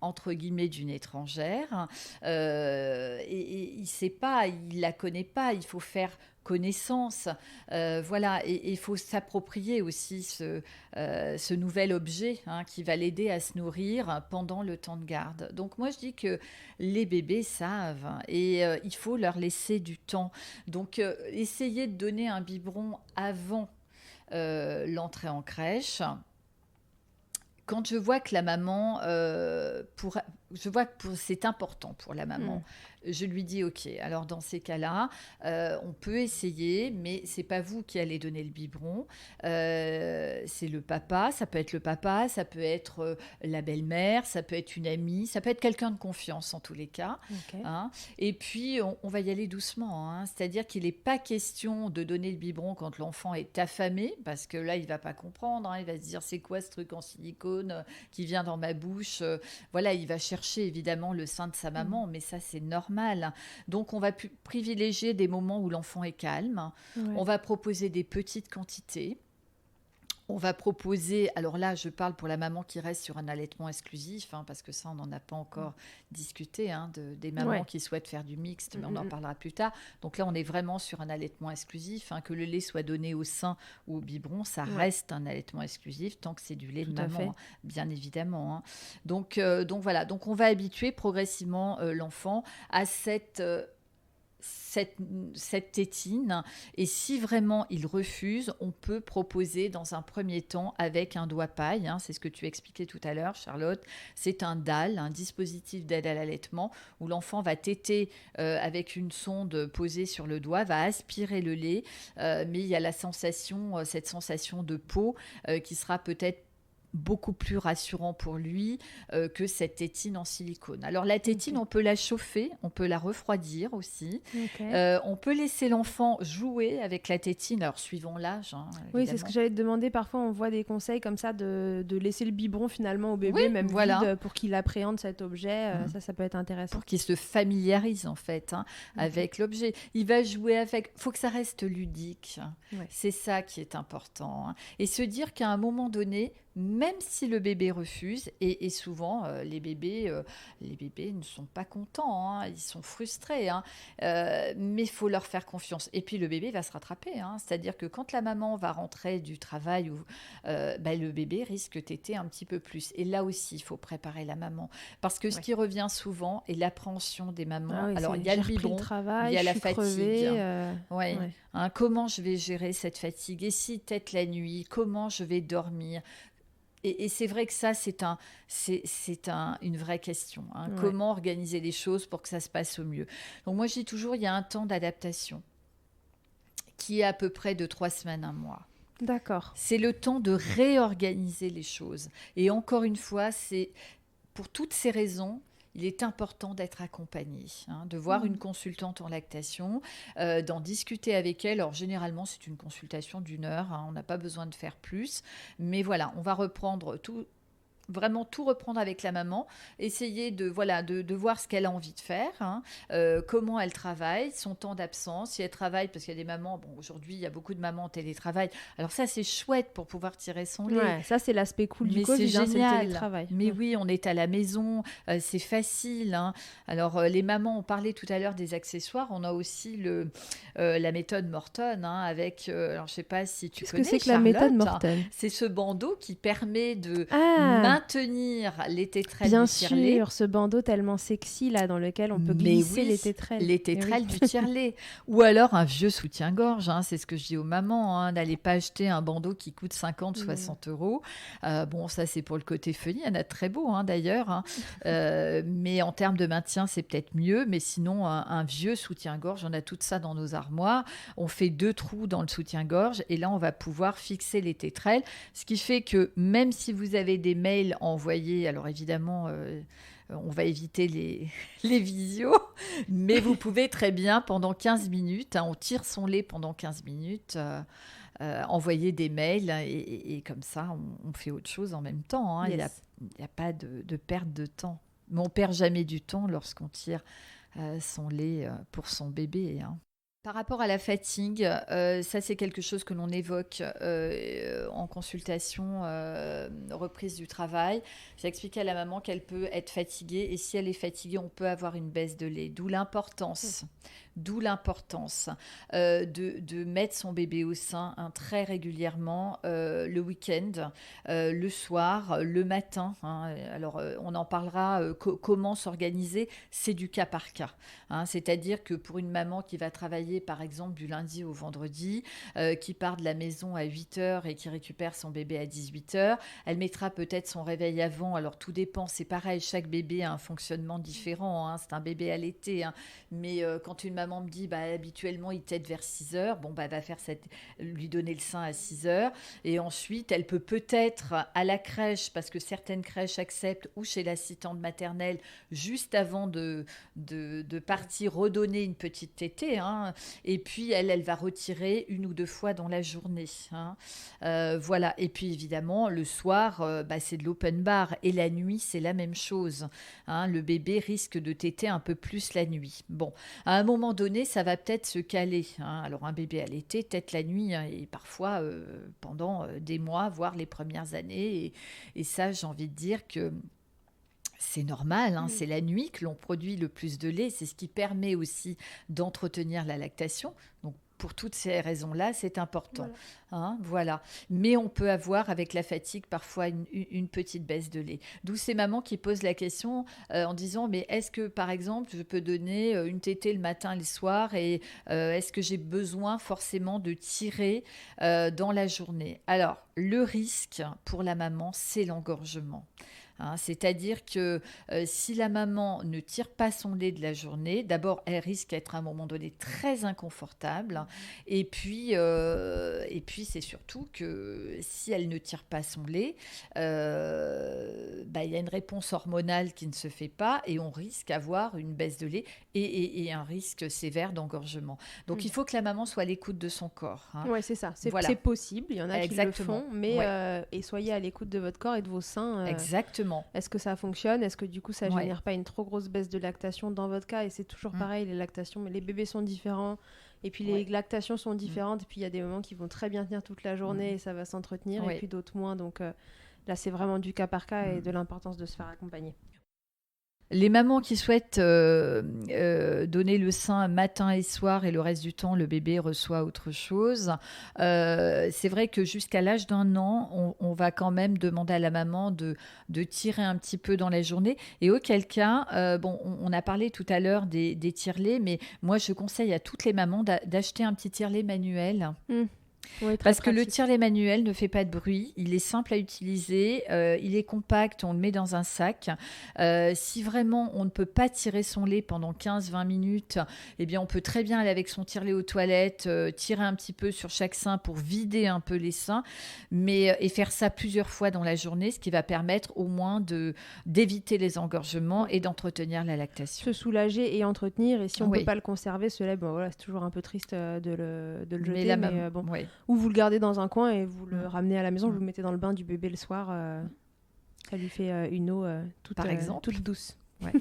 entre guillemets d'une étrangère, et il sait pas, il la connaît pas, il faut faire connaissance, voilà, et il faut s'approprier aussi ce nouvel objet, hein, qui va l'aider à se nourrir pendant le temps de garde. Donc moi je dis que les bébés savent, et il faut leur laisser du temps. Donc essayer de donner un biberon avant l'entrée en crèche. Quand je vois que la maman, je vois que c'est important pour la maman, je lui dis ok. Alors dans ces cas-là, on peut essayer, mais c'est pas vous qui allez donner le biberon. C'est le papa. Ça peut être le papa, ça peut être la belle-mère, ça peut être une amie, ça peut être quelqu'un de confiance en tous les cas. Okay. Hein. Et puis on va y aller doucement. Hein. C'est-à-dire qu'il n'est pas question de donner le biberon quand l'enfant est affamé, parce que là il va pas comprendre. Hein. Il va se dire c'est quoi ce truc en silicone qui vient dans ma bouche. Voilà, il va chercher évidemment le sein de sa maman, mais ça c'est normal. Donc on va privilégier des moments où l'enfant est calme. Ouais. On va proposer des petites quantités. On va proposer, alors là je parle pour la maman qui reste sur un allaitement exclusif, hein, parce que ça on n'en a pas encore discuté, hein, des mamans qui souhaitent faire du mixte, mais on en parlera plus tard. Donc là on est vraiment sur un allaitement exclusif, hein, que le lait soit donné au sein ou au biberon, ça reste un allaitement exclusif tant que c'est du lait de maman, hein, bien évidemment. Hein. Donc voilà, donc on va habituer progressivement l'enfant à cette tétine, et si vraiment il refuse, on peut proposer dans un premier temps avec un doigt paille, hein, c'est ce que tu expliquais tout à l'heure Charlotte, c'est un DAL, un dispositif d'aide à l'allaitement, où l'enfant va téter avec une sonde posée sur le doigt, va aspirer le lait, mais il y a cette sensation de peau qui sera peut-être beaucoup plus rassurant pour lui que cette tétine en silicone. Alors la tétine, on peut la chauffer, on peut la refroidir aussi. On peut laisser l'enfant jouer avec la tétine, alors suivant l'âge. Hein, oui, c'est ce que j'allais te demander. Parfois, on voit des conseils comme ça de laisser le biberon finalement au bébé, même vide, pour qu'il appréhende cet objet. Ça peut être intéressant. Pour qu'il se familiarise en fait avec l'objet. Il va jouer avec. Il faut que ça reste ludique. Ouais. C'est ça qui est important. Hein. Et se dire qu'à un moment donné, même si le bébé refuse, et souvent les bébés ne sont pas contents, hein, ils sont frustrés, hein, mais il faut leur faire confiance. Et puis le bébé va se rattraper, hein, c'est-à-dire que quand la maman va rentrer du travail, le bébé risque de téter un petit peu plus. Et là aussi, il faut préparer la maman. Parce que ce qui revient souvent est l'appréhension des mamans. Ah oui, alors, il y a le biberon, il y a la fatigue. Hein, comment je vais gérer cette fatigue? Et si tète la nuit, comment je vais dormir? Et c'est vrai que ça, c'est une vraie question. Hein. Ouais. Comment organiser les choses pour que ça se passe au mieux? Donc moi, je dis toujours, il y a un temps d'adaptation qui est à peu près de 3 semaines, 1 mois. D'accord. C'est le temps de réorganiser les choses. Et encore une fois, c'est pour toutes ces raisons, il est important d'être accompagné, hein, de voir une consultante en lactation, d'en discuter avec elle. Alors généralement, c'est une consultation d'1 heure, hein, on n'a pas besoin de faire plus. Mais voilà, on va reprendre tout vraiment tout reprendre avec la maman, essayer de voir ce qu'elle a envie de faire, hein, comment elle travaille, son temps d'absence, si elle travaille, parce qu'il y a des mamans, bon, aujourd'hui, il y a beaucoup de mamans en télétravail. Alors ça, c'est chouette pour pouvoir tirer son lait. Ouais, ça, c'est l'aspect cool du Mais c'est Covid, hein, c'est le génial. télétravail. Mais oui, on est à la maison, c'est facile, hein. Alors, les mamans, on parlait tout à l'heure des accessoires. On a aussi la méthode Morton, hein, avec, alors je sais pas si tu Qu'est-ce connais, que c'est que la méthode Charlotte. Morton? C'est ce bandeau qui permet de Ah, maintenir les tétrelles bien du tire-lait. sûr, ce bandeau tellement sexy là dans lequel on peut Mais glisser oui, les tétrelles. les Eh tétrelles oui. du tire-lait. Ou alors un vieux soutien-gorge, hein, c'est ce que je dis aux mamans, hein, n'allez pas acheter un bandeau qui coûte 50, 60 euros. Bon, ça c'est pour le côté funny, il y en a de très beaux, hein, d'ailleurs, hein. Mais en termes de maintien, c'est peut-être mieux. Mais sinon, un vieux soutien-gorge, on a tout ça dans nos armoires. On fait 2 trous dans le soutien-gorge et là, on va pouvoir fixer les tétrelles. Ce qui fait que même si vous avez des mails envoyés, alors évidemment, on va éviter les visios, mais vous pouvez très bien, pendant 15 minutes, hein, on tire son lait pendant 15 minutes, envoyer des mails et comme ça, on fait autre chose en même temps, hein. Yes. Il n'y a pas de perte de temps. Mais on perd jamais du temps lorsqu'on tire son lait pour son bébé, hein. Par rapport à la fatigue, ça c'est quelque chose que l'on évoque en consultation reprise du travail. J'ai expliqué à la maman qu'elle peut être fatiguée et si elle est fatiguée, on peut avoir une baisse de lait. D'où l'importance de mettre son bébé au sein, hein, très régulièrement, le week-end, le soir, le matin, hein. Alors, on en parlera, comment s'organiser, c'est du cas par cas, hein. C'est-à-dire que pour une maman qui va travailler, par exemple, du lundi au vendredi, qui part de la maison à 8h et qui récupère son bébé à 18h, elle mettra peut-être son réveil avant. Alors, tout dépend, c'est pareil, chaque bébé a un fonctionnement différent, hein. C'est un bébé allaité, hein. Mais quand une maman me dit, habituellement, il tète vers 6h, bon, elle va faire lui donner le sein à 6h. Et ensuite, elle peut peut-être à la crèche, parce que certaines crèches acceptent, ou chez l'assistante maternelle, juste avant de partir, redonner une petite tétée, hein. Et puis, elle va retirer 1 ou 2 fois dans la journée, hein. Voilà. Et puis, évidemment, le soir, c'est de l'open bar. Et la nuit, c'est la même chose, hein. Le bébé risque de téter un peu plus la nuit. Bon, à un moment donné, ça va peut-être se caler, hein. Alors, un bébé allaité tète la nuit, hein, et parfois pendant des mois, voire les premières années. Et ça, j'ai envie de dire que c'est normal, hein, c'est la nuit que l'on produit le plus de lait. C'est ce qui permet aussi d'entretenir la lactation. Donc, pour toutes ces raisons-là, c'est important, hein, voilà. Mais on peut avoir avec la fatigue parfois une petite baisse de lait. D'où ces mamans qui posent la question en disant, mais est-ce que par exemple je peux donner une tétée le matin et le soir et est-ce que j'ai besoin forcément de tirer dans la journée? Alors, le risque pour la maman, c'est l'engorgement. Hein, c'est-à-dire que si la maman ne tire pas son lait de la journée, d'abord, elle risque d'être à un moment donné très inconfortable. Et puis c'est surtout que si elle ne tire pas son lait, il y a une réponse hormonale qui ne se fait pas et on risque d'avoir une baisse de lait et un risque sévère d'engorgement. Donc, il faut que la maman soit à l'écoute de son corps, hein. Oui, c'est ça. Voilà. C'est possible. Il y en a qui le font, mais Ouais. et soyez à l'écoute de votre corps et de vos seins. Exactement. Est-ce que ça fonctionne? Est-ce que du coup, ça Ouais. génère pas une trop grosse baisse de lactation dans votre cas? Et c'est toujours pareil, les lactations, mais les bébés sont différents. Et puis les lactations sont différentes. Et puis il y a des moments qui vont très bien tenir toute la journée et ça va s'entretenir. Et puis d'autres moins. Donc là, c'est vraiment du cas par cas et de l'importance de se faire accompagner. Les mamans qui souhaitent donner le sein matin et soir et le reste du temps, le bébé reçoit autre chose. C'est vrai que jusqu'à l'âge d'1 an, on va quand même demander à la maman de tirer un petit peu dans la journée. Et auquel cas, on a parlé tout à l'heure des tire-laits, mais moi, je conseille à toutes les mamans d'acheter un petit tire-lait manuel. Oui, parce que le pratique. tire-lait manuel ne fait pas de bruit, il est simple à utiliser, il est compact, on le met dans un sac. Si vraiment on ne peut pas tirer son lait pendant 15-20 minutes, eh bien on peut très bien aller avec son tire-lait aux toilettes, tirer un petit peu sur chaque sein pour vider un peu les seins, et faire ça plusieurs fois dans la journée, ce qui va permettre au moins d'éviter les engorgements et d'entretenir la lactation. Se soulager et entretenir, et si on ne Oui. peut pas le conserver, ce lait, c'est toujours un peu triste de le jeter, Mais mais ouais. ou vous le gardez dans un coin et vous le ramenez à la maison, vous le mettez dans le bain du bébé le soir. Ça lui fait une eau Par exemple. toute douce. Ouais.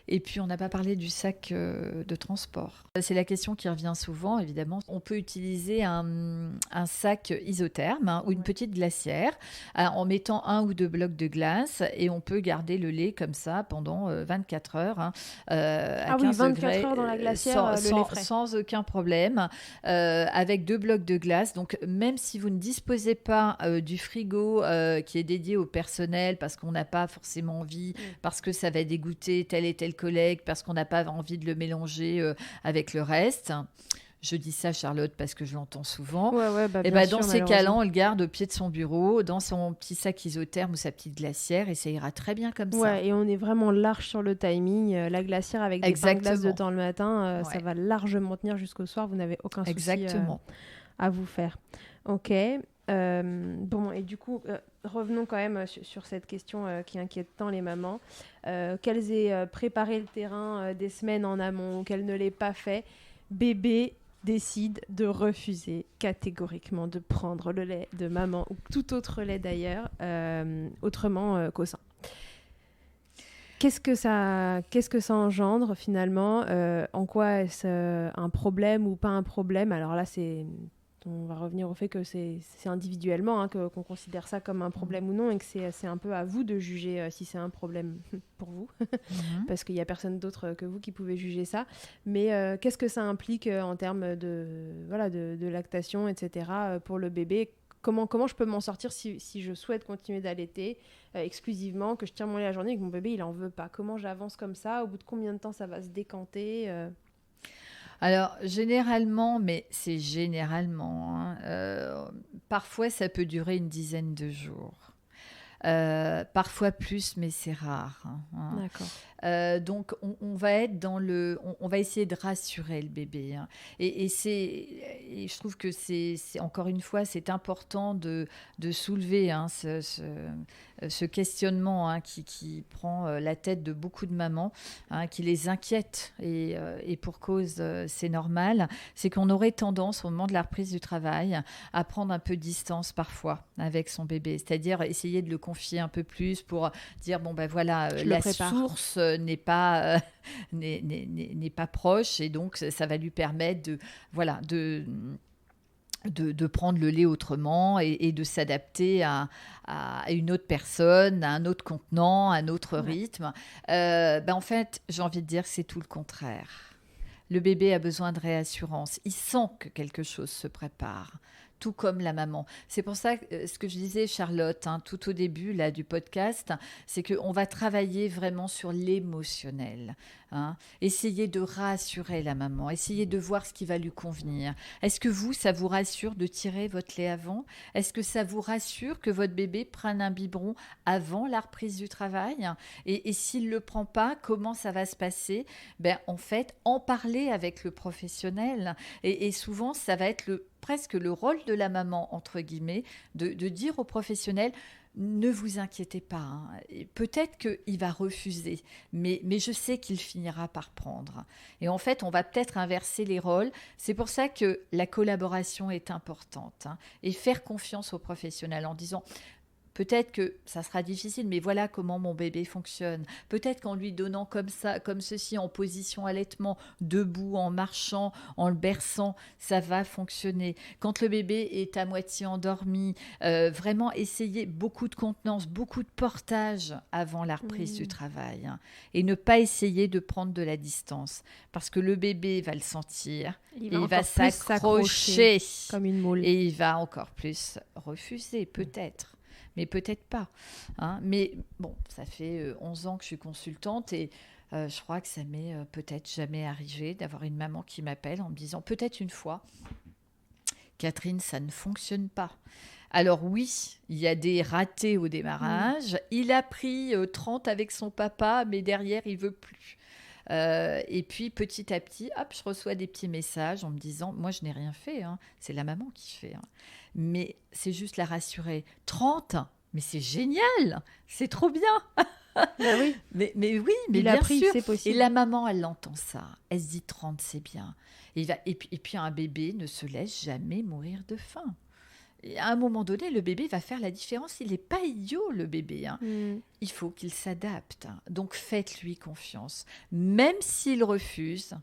Et puis, on n'a pas parlé du sac de transport. C'est la question qui revient souvent, évidemment. On peut utiliser un sac isotherme ou une petite glacière en mettant 1 ou 2 blocs de glace et on peut garder le lait comme ça pendant 24 heures à 15 24 degrés, heures dans la glacière, le lait frais. sans aucun problème, avec 2 blocs de glace. Donc, même si vous ne disposez pas du frigo qui est dédié au personnel parce qu'on n'a pas forcément envie, parce que ça va dégoûter tel et tel collègue, parce qu'on n'a pas envie de le mélanger avec le reste. Je dis ça, Charlotte, parce que je l'entends souvent. Et dans ces cas-là, on le garde au pied de son bureau, dans son petit sac isotherme ou sa petite glacière, et ça ira très bien comme ça. Ouais, et on est vraiment large sur le timing. La glacière avec des pains de glace de temps le matin, ça va largement tenir jusqu'au soir. Vous n'avez aucun souci à vous faire. Ok. Bon, et du coup, revenons quand même sur cette question qui inquiète tant les mamans. Qu'elles aient préparé le terrain des semaines en amont ou qu'elles ne l'aient pas fait, bébé décide de refuser catégoriquement de prendre le lait de maman ou tout autre lait d'ailleurs, autrement qu'au sein. Qu'est-ce que ça engendre finalement en quoi est-ce un problème ou pas un problème? Alors là, on va revenir au fait que c'est individuellement qu'on considère ça comme un problème ou non et que c'est un peu à vous de juger si c'est un problème pour vous parce qu'il n'y a personne d'autre que vous qui pouvez juger ça. Mais qu'est-ce que ça implique en termes de lactation, etc. Pour le bébé? Comment je peux m'en sortir si je souhaite continuer d'allaiter exclusivement, que je tire mon lait la journée et que mon bébé il en veut pas? Comment j'avance comme ça? Au bout de combien de temps ça va se décanter? Alors, généralement, mais c'est généralement, parfois ça peut durer une dizaine de jours. Parfois plus, mais c'est rare. D'accord. Donc, on va être on va essayer de rassurer le bébé. Et je trouve que c'est encore une fois, c'est important de soulever ce questionnement qui prend la tête de beaucoup de mamans, qui les inquiète. Et pour cause, c'est normal. C'est qu'on aurait tendance, au moment de la reprise du travail, à prendre un peu de distance parfois avec son bébé. C'est-à-dire essayer de le confier un peu plus pour dire, la source n'est pas proche et donc ça va lui permettre de prendre le lait autrement et de s'adapter à une autre personne, à un autre contenant, à un autre rythme. En fait, j'ai envie de dire que c'est tout le contraire. Le bébé a besoin de réassurance. Il sent que quelque chose se prépare, tout comme la maman. C'est pour ça que ce que je disais, Charlotte, tout au début là, du podcast, c'est qu'on va travailler vraiment sur l'émotionnel. Essayer de rassurer la maman, essayer de voir ce qui va lui convenir. Est-ce que ça vous rassure de tirer votre lait avant? Est-ce que ça vous rassure que votre bébé prenne un biberon avant la reprise du travail? Et s'il ne le prend pas, comment ça va se passer? En fait, en parler avec le professionnel. Et souvent, ça va être presque le rôle de la maman, entre guillemets, de dire au professionnel: ne vous inquiétez pas, peut-être qu'il va refuser, mais je sais qu'il finira par prendre. Et en fait, on va peut-être inverser les rôles. C'est pour ça que la collaboration est importante, et faire confiance aux professionnels en disant: peut-être que ça sera difficile, mais voilà comment mon bébé fonctionne. Peut-être qu'en lui donnant comme ça, comme ceci, en position allaitement, debout, en marchant, en le berçant, ça va fonctionner. Quand le bébé est à moitié endormi, vraiment essayer beaucoup de contenance, beaucoup de portage avant la reprise du travail. Et ne pas essayer de prendre de la distance. Parce que le bébé va le sentir, il va s'accrocher comme une moule. Et il va encore plus refuser, peut-être. Mais peut-être pas. Mais bon, ça fait 11 ans que je suis consultante et je crois que ça m'est peut-être jamais arrivé d'avoir une maman qui m'appelle en me disant: peut-être une fois, Catherine, ça ne fonctionne pas. Alors oui, il y a des ratés au démarrage. Il a pris 30 avec son papa, mais derrière, il veut plus. Et puis petit à petit, hop, je reçois des petits messages en me disant: moi je n'ai rien fait, c'est la maman qui fait. Mais c'est juste la rassurer. 30, mais c'est génial, c'est trop bien. Oui. mais oui, mais il a bien pris, sûr. C'est possible. Et la maman, elle entend ça. Elle se dit 30, c'est bien. Et puis un bébé ne se laisse jamais mourir de faim. à un moment donné, le bébé va faire la différence. Il n'est pas idiot, le bébé. Mm. Il faut qu'il s'adapte. Donc, faites-lui confiance. Même s'il refuse,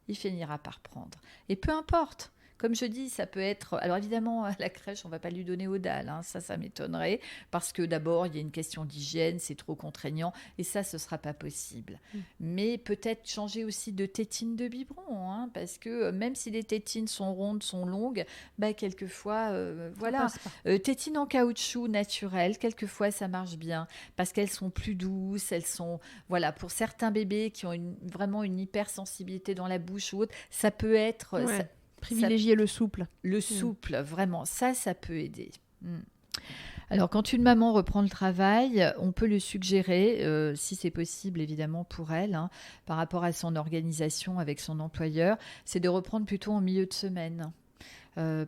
il finira par prendre. Et peu importe. Comme je dis, ça peut être... Alors évidemment, à la crèche, on ne va pas lui donner au dalle. Ça m'étonnerait. Parce que d'abord, il y a une question d'hygiène, c'est trop contraignant. Et ça, ce ne sera pas possible. Mais peut-être changer aussi de tétine de biberon. Parce que même si les tétines sont rondes, sont longues, quelquefois, voilà. Tétines en caoutchouc naturel, quelquefois, ça marche bien. Parce qu'elles sont plus douces. Elles sont... Voilà, pour certains bébés qui ont vraiment une hypersensibilité dans la bouche ou autre, ça peut être... Ouais. Privilégier le souple. Le souple, vraiment, ça peut aider. Alors, quand une maman reprend le travail, on peut le suggérer, si c'est possible, évidemment, pour elle, par rapport à son organisation avec son employeur, c'est de reprendre plutôt en milieu de semaine.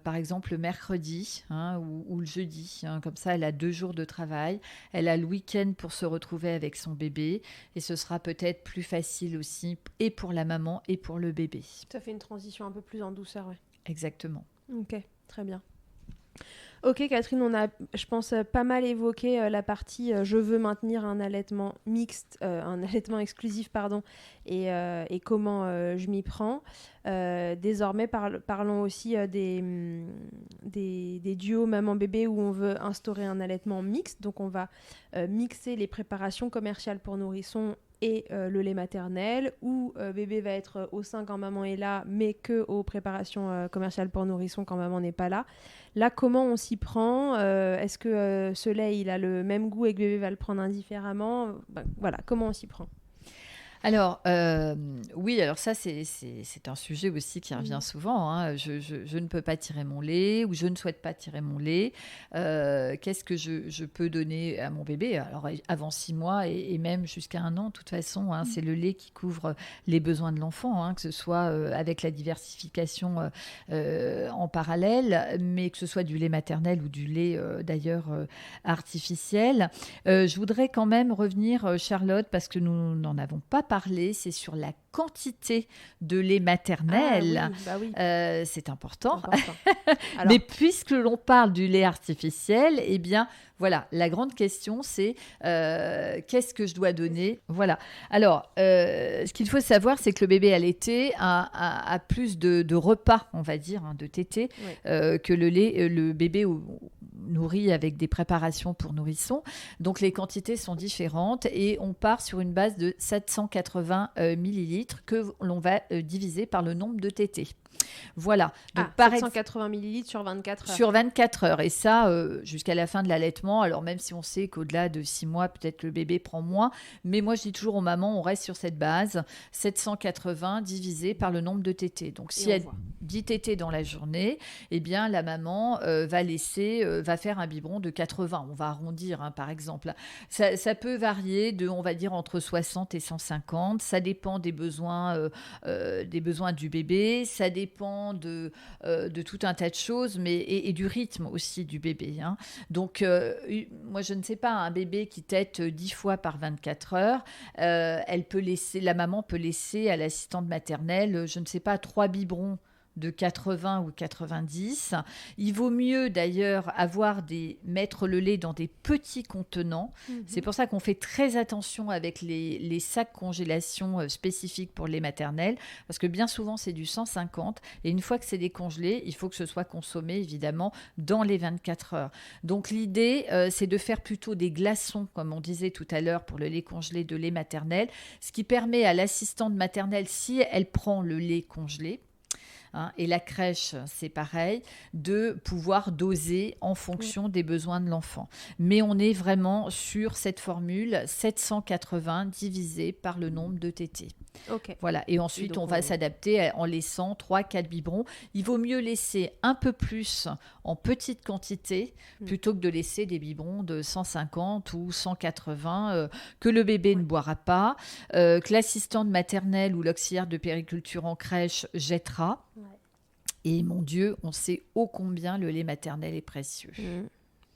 Par exemple le mercredi ou le jeudi. Comme ça, elle a 2 jours de travail. Elle a le week-end pour se retrouver avec son bébé. Et ce sera peut-être plus facile aussi, et pour la maman et pour le bébé. Ça fait une transition un peu plus en douceur, ouais. Exactement. Ok, très bien. Ok Catherine, on a, je pense, pas mal évoqué la partie je veux maintenir un allaitement mixte, un allaitement exclusif, pardon, et comment je m'y prends. Désormais, parlons aussi des duos maman-bébé où on veut instaurer un allaitement mixte. Donc on va mixer les préparations commerciales pour nourrissons et le lait maternel, où bébé va être au sein quand maman est là, mais que aux préparations commerciales pour nourrissons quand maman n'est pas là. Là, comment on s'y prend ? Est-ce que ce lait, il a le même goût et que bébé va le prendre indifféremment ? Voilà, comment on s'y prend ? Alors, oui, alors ça, c'est un sujet aussi qui revient souvent. Je ne peux pas tirer mon lait ou je ne souhaite pas tirer mon lait. Qu'est-ce que je peux donner à mon bébé ? Alors, avant 6 mois et même jusqu'à 1 an, de toute façon, c'est le lait qui couvre les besoins de l'enfant, que ce soit avec la diversification en parallèle, mais que ce soit du lait maternel ou du lait, d'ailleurs, artificiel. Je voudrais quand même revenir, Charlotte, parce que nous n'en avons pas parler, c'est sur la quantité de lait maternel. C'est important. Alors... Mais puisque l'on parle du lait artificiel, eh bien, voilà, la grande question, c'est qu'est-ce que je dois donner ? Voilà. Alors, ce qu'il faut savoir, c'est que le bébé allaité a plus de repas, on va dire, de tétés, que le lait, le bébé nourri avec des préparations pour nourrissons. Donc, les quantités sont différentes et on part sur une base de 780 millilitres que l'on va diviser par le nombre de tétés. Voilà. Donc, 780 millilitres sur 24 heures. Sur 24 heures. Et ça, jusqu'à la fin de l'allaitement. Alors, même si on sait qu'au-delà de 6 mois, peut-être le bébé prend moins. Mais moi, je dis toujours aux mamans, on reste sur cette base. 780 divisé par le nombre de tétés. Donc, si elle 10 tétés dans la journée, eh bien, la maman va faire un biberon de 80. On va arrondir, par exemple. Ça peut varier on va dire, entre 60 et 150. Ça dépend des besoins du bébé. Ça dépend de tout un tas de choses, et du rythme aussi du bébé. Donc, moi, je ne sais pas, un bébé qui tète 10 fois par 24 heures, la maman peut laisser à l'assistante maternelle, je ne sais pas, 3 biberons de 80 ou 90. Il vaut mieux d'ailleurs mettre le lait dans des petits contenants. C'est pour ça qu'on fait très attention avec les sacs congélation spécifiques pour le lait maternel, parce que bien souvent c'est du 150 et une fois que c'est décongelé, il faut que ce soit consommé évidemment dans les 24 heures. Donc l'idée c'est de faire plutôt des glaçons, comme on disait tout à l'heure pour le lait congelé de lait maternel, ce qui permet à l'assistante maternelle, si elle prend le lait congelé, et la crèche, c'est pareil, de pouvoir doser en fonction des besoins de l'enfant. Mais on est vraiment sur cette formule 780 divisé par le nombre de tétés. Okay. Voilà. Et ensuite, on va s'adapter en laissant 3-4 biberons. Il vaut mieux laisser un peu plus en petite quantité plutôt que de laisser des biberons de 150 ou 180 que le bébé ne boira pas, que l'assistante maternelle ou l'auxiliaire de périculture en crèche jettera. Et mon Dieu, on sait ô combien le lait maternel est précieux.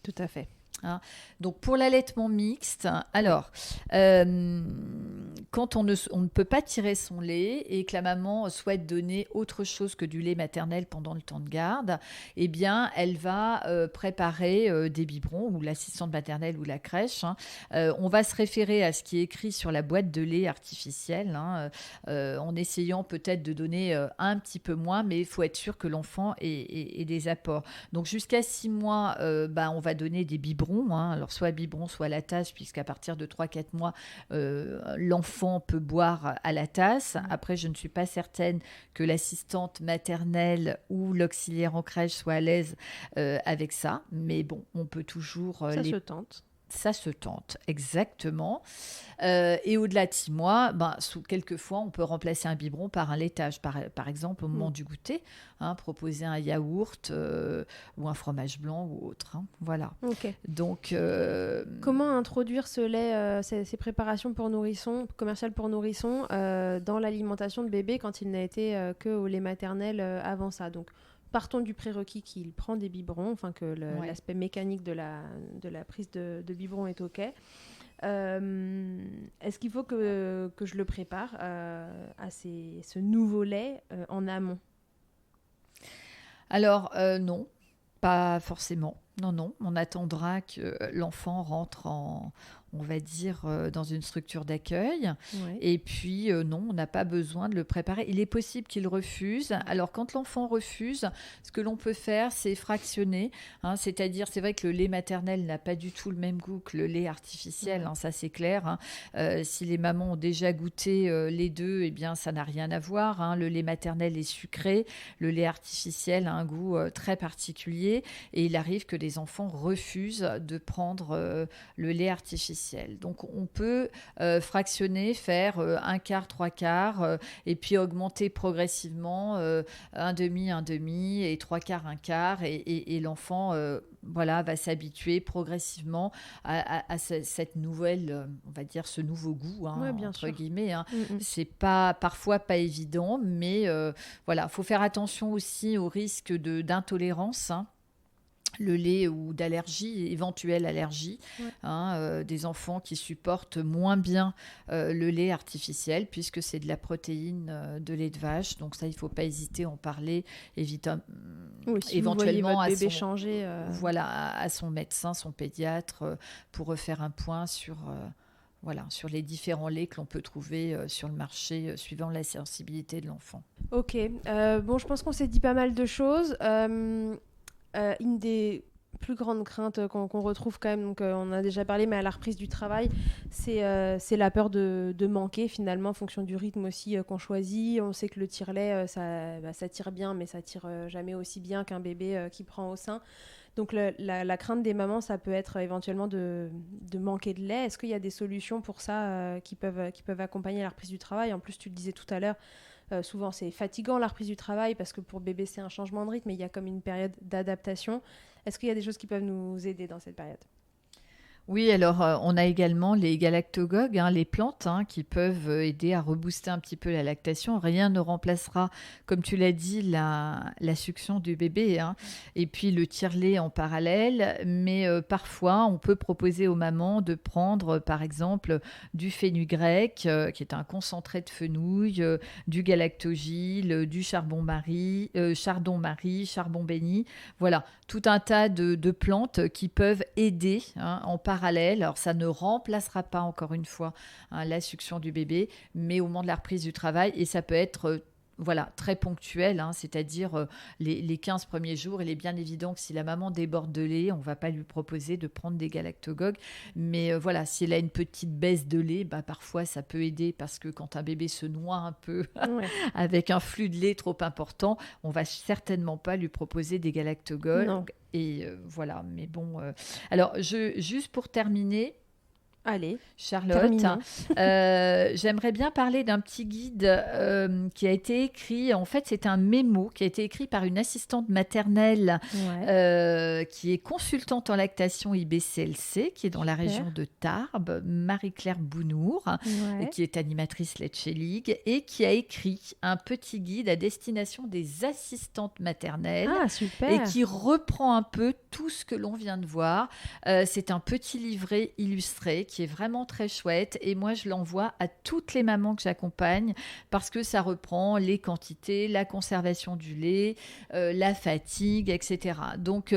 Tout à fait. Hein. Donc pour l'allaitement mixte, alors quand on ne peut pas tirer son lait et que la maman souhaite donner autre chose que du lait maternel pendant le temps de garde, eh bien elle va préparer des biberons ou l'assistante maternelle ou la crèche. Hein. On va se référer à ce qui est écrit sur la boîte de lait artificielle, hein, en essayant peut-être de donner un petit peu moins, mais il faut être sûr que l'enfant ait des apports. Donc jusqu'à 6 mois, on va donner des biberons. Hein, alors soit biberon, soit à la tasse, puisqu'à partir de 3-4 mois, l'enfant peut boire à la tasse. Après, je ne suis pas certaine que l'assistante maternelle ou l'auxiliaire en crèche soit à l'aise avec ça, mais bon, on peut toujours... Ça se tente. Ça se tente, exactement. Et au-delà de 6 mois, quelquefois, on peut remplacer un biberon par un laitage. Par exemple, au moment du goûter, hein, proposer un yaourt ou un fromage blanc ou autre. Hein, voilà. Okay. Donc, comment introduire ce lait, ces préparations pour nourrissons, commerciales pour nourrissons, dans l'alimentation de bébé quand il n'a été que au lait maternel avant ça. Donc, partons du prérequis qu'il prend des biberons, enfin que l'aspect mécanique de la prise de biberon est OK. Est-ce qu'il faut que je le prépare à ce nouveau lait en amont ? Alors, non, pas forcément. Non, on attendra que l'enfant rentre on va dire, dans une structure d'accueil. Ouais. Et puis, non, on n'a pas besoin de le préparer. Il est possible qu'il refuse. Alors, quand l'enfant refuse, ce que l'on peut faire, c'est fractionner. Hein, c'est-à-dire, c'est vrai que le lait maternel n'a pas du tout le même goût que le lait artificiel. Ouais. Hein, ça, c'est clair. Hein. Si les mamans ont déjà goûté les deux, eh bien, ça n'a rien à voir. Hein. Le lait maternel est sucré. Le lait artificiel a un goût très particulier. Et il arrive que des enfants refusent de prendre le lait artificiel. Donc, on peut fractionner, faire un quart, trois quarts, et puis augmenter progressivement un demi, et trois quarts, un quart, et l'enfant va s'habituer progressivement à cette nouvelle, on va dire, ce nouveau goût, hein, ouais, entre guillemets. Hein. C'est parfois pas évident, mais faut faire attention aussi au risque d'intolérance. Hein. Le lait ou d'allergie, éventuelle allergie, ouais. Des enfants qui supportent moins bien le lait artificiel puisque c'est de la protéine de lait de vache. Donc ça, il ne faut pas hésiter à en parler si éventuellement votre bébé changer, à son médecin, son pédiatre, pour refaire un point sur les différents laits que l'on peut trouver sur le marché suivant la sensibilité de l'enfant. Ok, je pense qu'on s'est dit pas mal de choses. Une des plus grandes craintes qu'on retrouve quand même, donc on en a déjà parlé, mais à la reprise du travail, c'est la peur de manquer finalement en fonction du rythme aussi qu'on choisit. On sait que le tire-lait, ça tire bien, mais ça tire jamais aussi bien qu'un bébé qui prend au sein. Donc la crainte des mamans, ça peut être éventuellement de manquer de lait. Est-ce qu'il y a des solutions pour ça qui peuvent accompagner la reprise du travail ? En plus, tu le disais tout à l'heure, souvent c'est fatigant la reprise du travail parce que pour bébé c'est un changement de rythme, mais il y a comme une période d'adaptation. Est-ce qu'il y a des choses qui peuvent nous aider dans cette période ? Oui, alors on a également les galactogogues, les plantes qui peuvent aider à rebooster un petit peu la lactation. Rien ne remplacera, comme tu l'as dit, la succion du bébé et puis le tire-lait en parallèle. Mais parfois, on peut proposer aux mamans de prendre, par exemple, du fenugrec, qui est un concentré de fenouil, du galactogyle, du chardon-marie, charbon béni. Voilà, tout un tas de plantes qui peuvent aider en parallèle. Alors, ça ne remplacera pas, encore une fois, la succion du bébé, mais au moment de la reprise du travail, et ça peut être très ponctuel, c'est-à-dire les 15 premiers jours. Il est bien évident que si la maman déborde de lait, on ne va pas lui proposer de prendre des galactogogues, mais si elle a une petite baisse de lait, parfois ça peut aider, parce que quand un bébé se noie un peu avec un flux de lait trop important, on ne va certainement pas lui proposer des galactogogues. Non. Et mais bon. Alors, juste pour terminer, Allez, Charlotte. terminons. J'aimerais bien parler d'un petit guide qui a été écrit. En fait, c'est un mémo qui a été écrit par une assistante maternelle qui est consultante en lactation IBCLC, qui est dans la région de Tarbes, Marie-Claire Bounour, qui est animatrice Let's League et qui a écrit un petit guide à destination des assistantes maternelles et qui reprend un peu tout ce que l'on vient de voir. C'est un petit livret illustré qui est vraiment très chouette et moi je l'envoie à toutes les mamans que j'accompagne parce que ça reprend les quantités, la conservation du lait, la fatigue, etc. Donc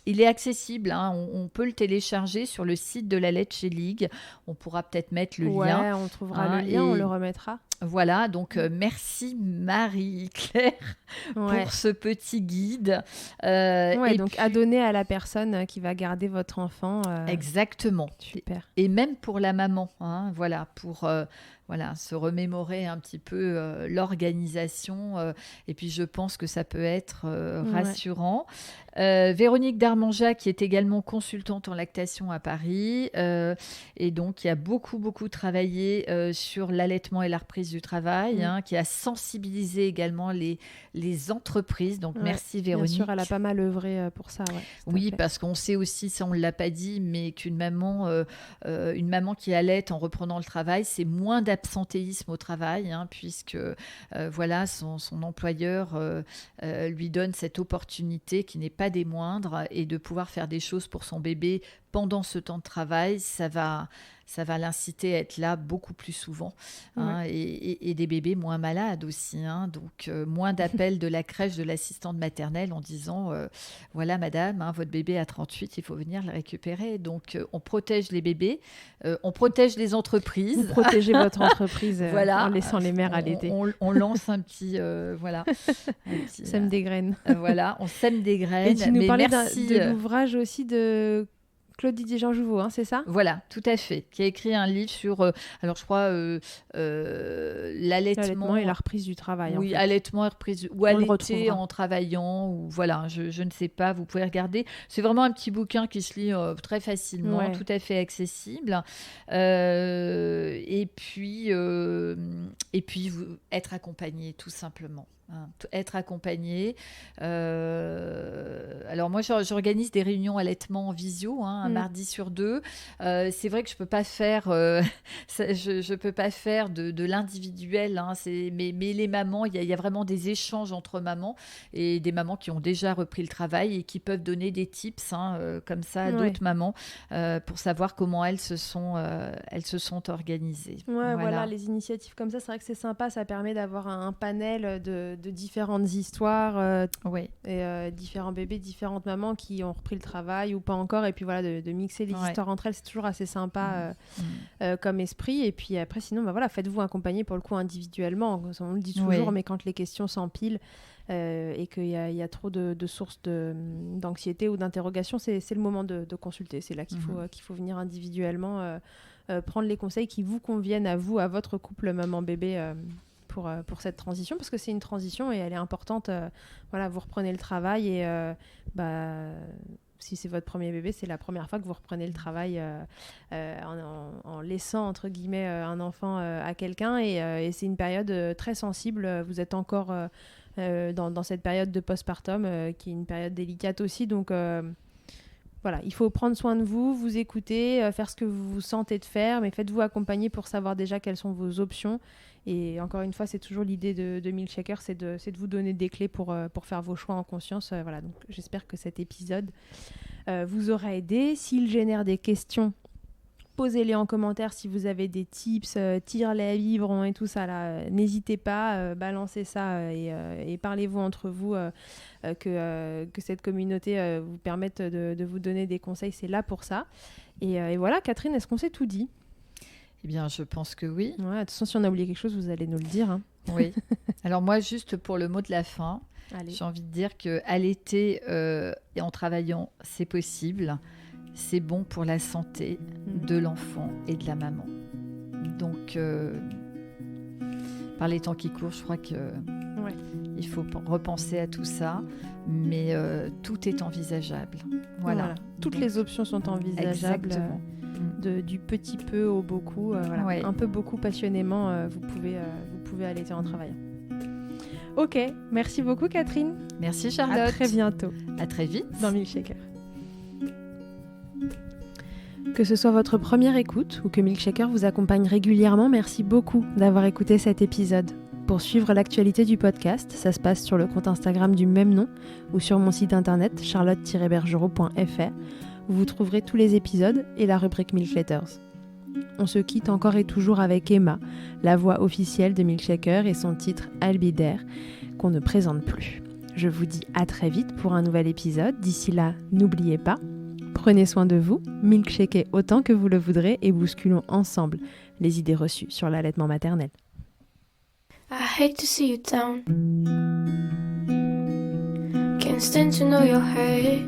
il est accessible, hein. On peut le télécharger sur le site de la Let's League. On pourra peut-être mettre le lien. On trouvera le lien, on le remettra. Voilà, donc merci Marie-Claire pour ce petit guide. Et donc à donner à la personne qui va garder votre enfant. Exactement. Super. Et même pour la maman, hein, voilà, pour se remémorer un petit peu l'organisation. Et puis je pense que ça peut être rassurant. Véronique Darmanja, qui est également consultante en lactation à Paris, et donc qui a beaucoup travaillé sur l'allaitement et la reprise du travail, qui a sensibilisé également les entreprises. Donc merci Véronique. Bien sûr, elle a pas mal œuvré pour ça. Oui, parce qu'on sait aussi, ça on ne l'a pas dit, mais qu'une maman, qui allaite en reprenant le travail, c'est moins d'absentéisme au travail, puisque son employeur lui donne cette opportunité qui n'est pas des moindres et de pouvoir faire des choses pour son bébé pendant ce temps de travail, ça va l'inciter à être là beaucoup plus souvent, et des bébés moins malades aussi, donc moins d'appels de la crèche, de l'assistante maternelle en disant voilà madame, votre bébé a 38, il faut venir le récupérer. Donc on protège les bébés, on protège les entreprises. Vous protégez votre entreprise en laissant les mères allaiter. On lance un petit sème des graines. On sème des graines. Et tu nous parlais de l'ouvrage aussi de Claude Didier Jean Jouveau, c'est ça ? Voilà, tout à fait. Qui a écrit un livre sur, alors je crois, l'allaitement et la reprise du travail. Oui, allaitement et reprise, ou allaiter en travaillant, ou voilà, je ne sais pas, vous pouvez regarder. C'est vraiment un petit bouquin qui se lit très facilement, tout à fait accessible. Et puis être accompagné, tout simplement. Être accompagné. Alors moi, j'organise des réunions allaitement en visio, un mardi sur 2. C'est vrai que je peux pas faire, je peux pas faire de l'individuel. Mais les mamans, il y a vraiment des échanges entre mamans et des mamans qui ont déjà repris le travail et qui peuvent donner des tips comme ça à d'autres mamans pour savoir comment elles se sont organisées. Voilà, les initiatives comme ça, c'est vrai que c'est sympa. Ça permet d'avoir un panel de différentes histoires et différents bébés, différentes mamans qui ont repris le travail ou pas encore, et puis voilà, de mixer les histoires entre elles, c'est toujours assez sympa comme esprit. Et puis après, sinon, faites-vous accompagner pour le coup individuellement, on le dit toujours, mais quand les questions s'empilent et qu'il y a trop de sources d'anxiété ou d'interrogation, c'est le moment de consulter. C'est là qu'il faut venir individuellement prendre les conseils qui vous conviennent à vous, à votre couple maman-bébé, pour cette transition, parce que c'est une transition et elle est importante. Vous reprenez le travail et si c'est votre premier bébé, c'est la première fois que vous reprenez le travail en laissant, entre guillemets, un enfant à quelqu'un, et c'est une période très sensible. Vous êtes encore dans cette période de postpartum qui est une période délicate aussi, donc il faut prendre soin de vous, vous écouter, faire ce que vous vous sentez de faire, mais faites-vous accompagner pour savoir déjà quelles sont vos options. Et encore une fois, c'est toujours l'idée de Milkshaker, c'est de vous donner des clés pour faire vos choix en conscience. Donc j'espère que cet épisode vous aura aidé. S'il génère des questions, posez-les en commentaire. Si vous avez des tips, tire-les biberons et tout ça, là, n'hésitez pas, balancez ça et parlez-vous entre vous, que cette communauté vous permette de vous donner des conseils. C'est là pour ça. Et voilà, Catherine, est-ce qu'on s'est tout dit ? Eh bien, je pense que oui. De toute façon, si on a oublié quelque chose, vous allez nous le dire. Oui. Alors moi, juste pour le mot de la fin, j'ai envie de dire qu'allaiter et en travaillant, c'est possible. C'est bon pour la santé de l'enfant et de la maman. Donc, par les temps qui courent, je crois qu'il faut repenser à tout ça. Mais tout est envisageable. Voilà. Toutes les options sont envisageables. Exactement. du petit peu au beaucoup. Voilà. Ouais. Un peu beaucoup passionnément, vous pouvez allaiter en travaillant. Ok, merci beaucoup Catherine. Merci Charlotte. À très bientôt. À très vite. Dans Milkshaker. Que ce soit votre première écoute ou que Milkshaker vous accompagne régulièrement, merci beaucoup d'avoir écouté cet épisode. Pour suivre l'actualité du podcast, ça se passe sur le compte Instagram du même nom ou sur mon site internet charlotte-bergerot.fr où vous trouverez tous les épisodes et la rubrique Milkletters. On se quitte encore et toujours avec Emma, la voix officielle de Milkshaker et son titre I'll Be There, qu'on ne présente plus. Je vous dis à très vite pour un nouvel épisode. D'ici là, n'oubliez pas, prenez soin de vous, milkshakez autant que vous le voudrez et bousculons ensemble les idées reçues sur l'allaitement maternel. I hate to see you down. Can't stand to know you're hurt.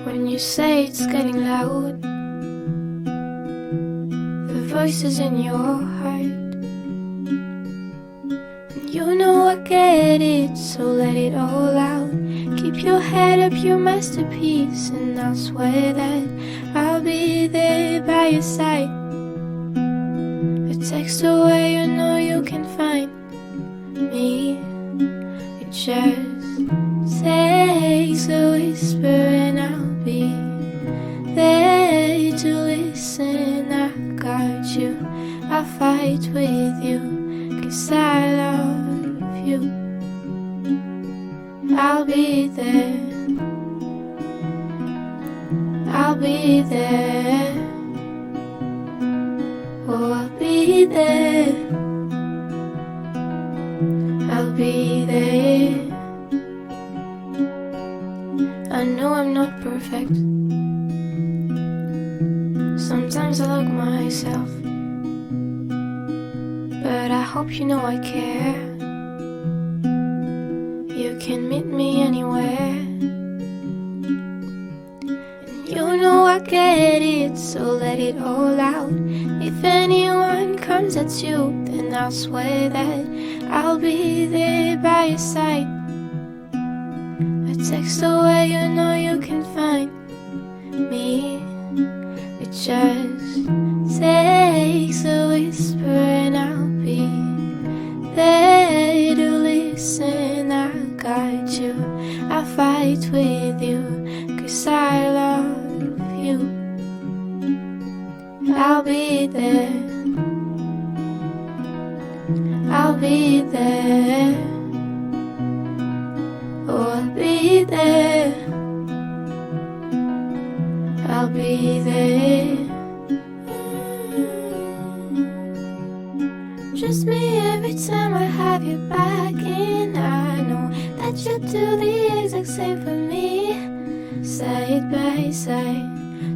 When you say it's getting loud, the voices in your heart. And you know I get it, so let it all out. Keep your head up, your masterpiece, and I'll swear that I'll be there by your side. A text away, you know you can find me. It just takes a whisper and I'll be there to listen. I got you, I'll fight with you, 'cause I love you. I'll be there, I'll be there. Oh, I'll be there, I'll be there. I know I'm not perfect. Sometimes I look myself, but I hope you know I care. You can meet me anywhere. And you know I get it, so let it all out. If anyone comes at you, then I'll swear that I'll be there by your side. A text away, you know you can find me. It just takes a whisper and I'll be there to listen. I got you, I'll fight with you, 'cause I love you. I'll be there, I'll be there. Oh, I'll be there, I'll be there. Just me every time I have you back, and I know that you do the exact same for me. Side by side,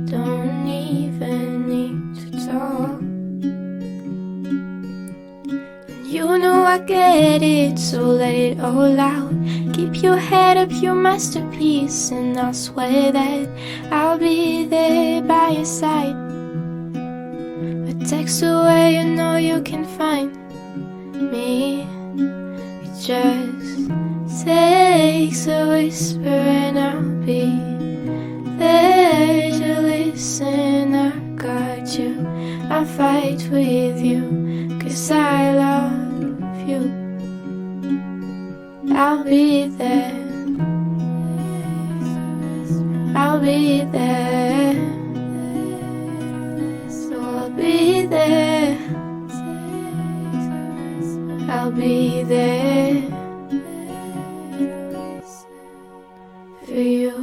don't even need to talk. You know I get it, so let it all out. Keep your head up, your masterpiece, and I'll swear that I'll be there by your side. A text away, you know you can find me. It just takes a whisper and I'll be there to listen. I got you, I'll fight with you, 'cause I love you. I'll be there, I'll be there. So I'll be there, I'll be there for you.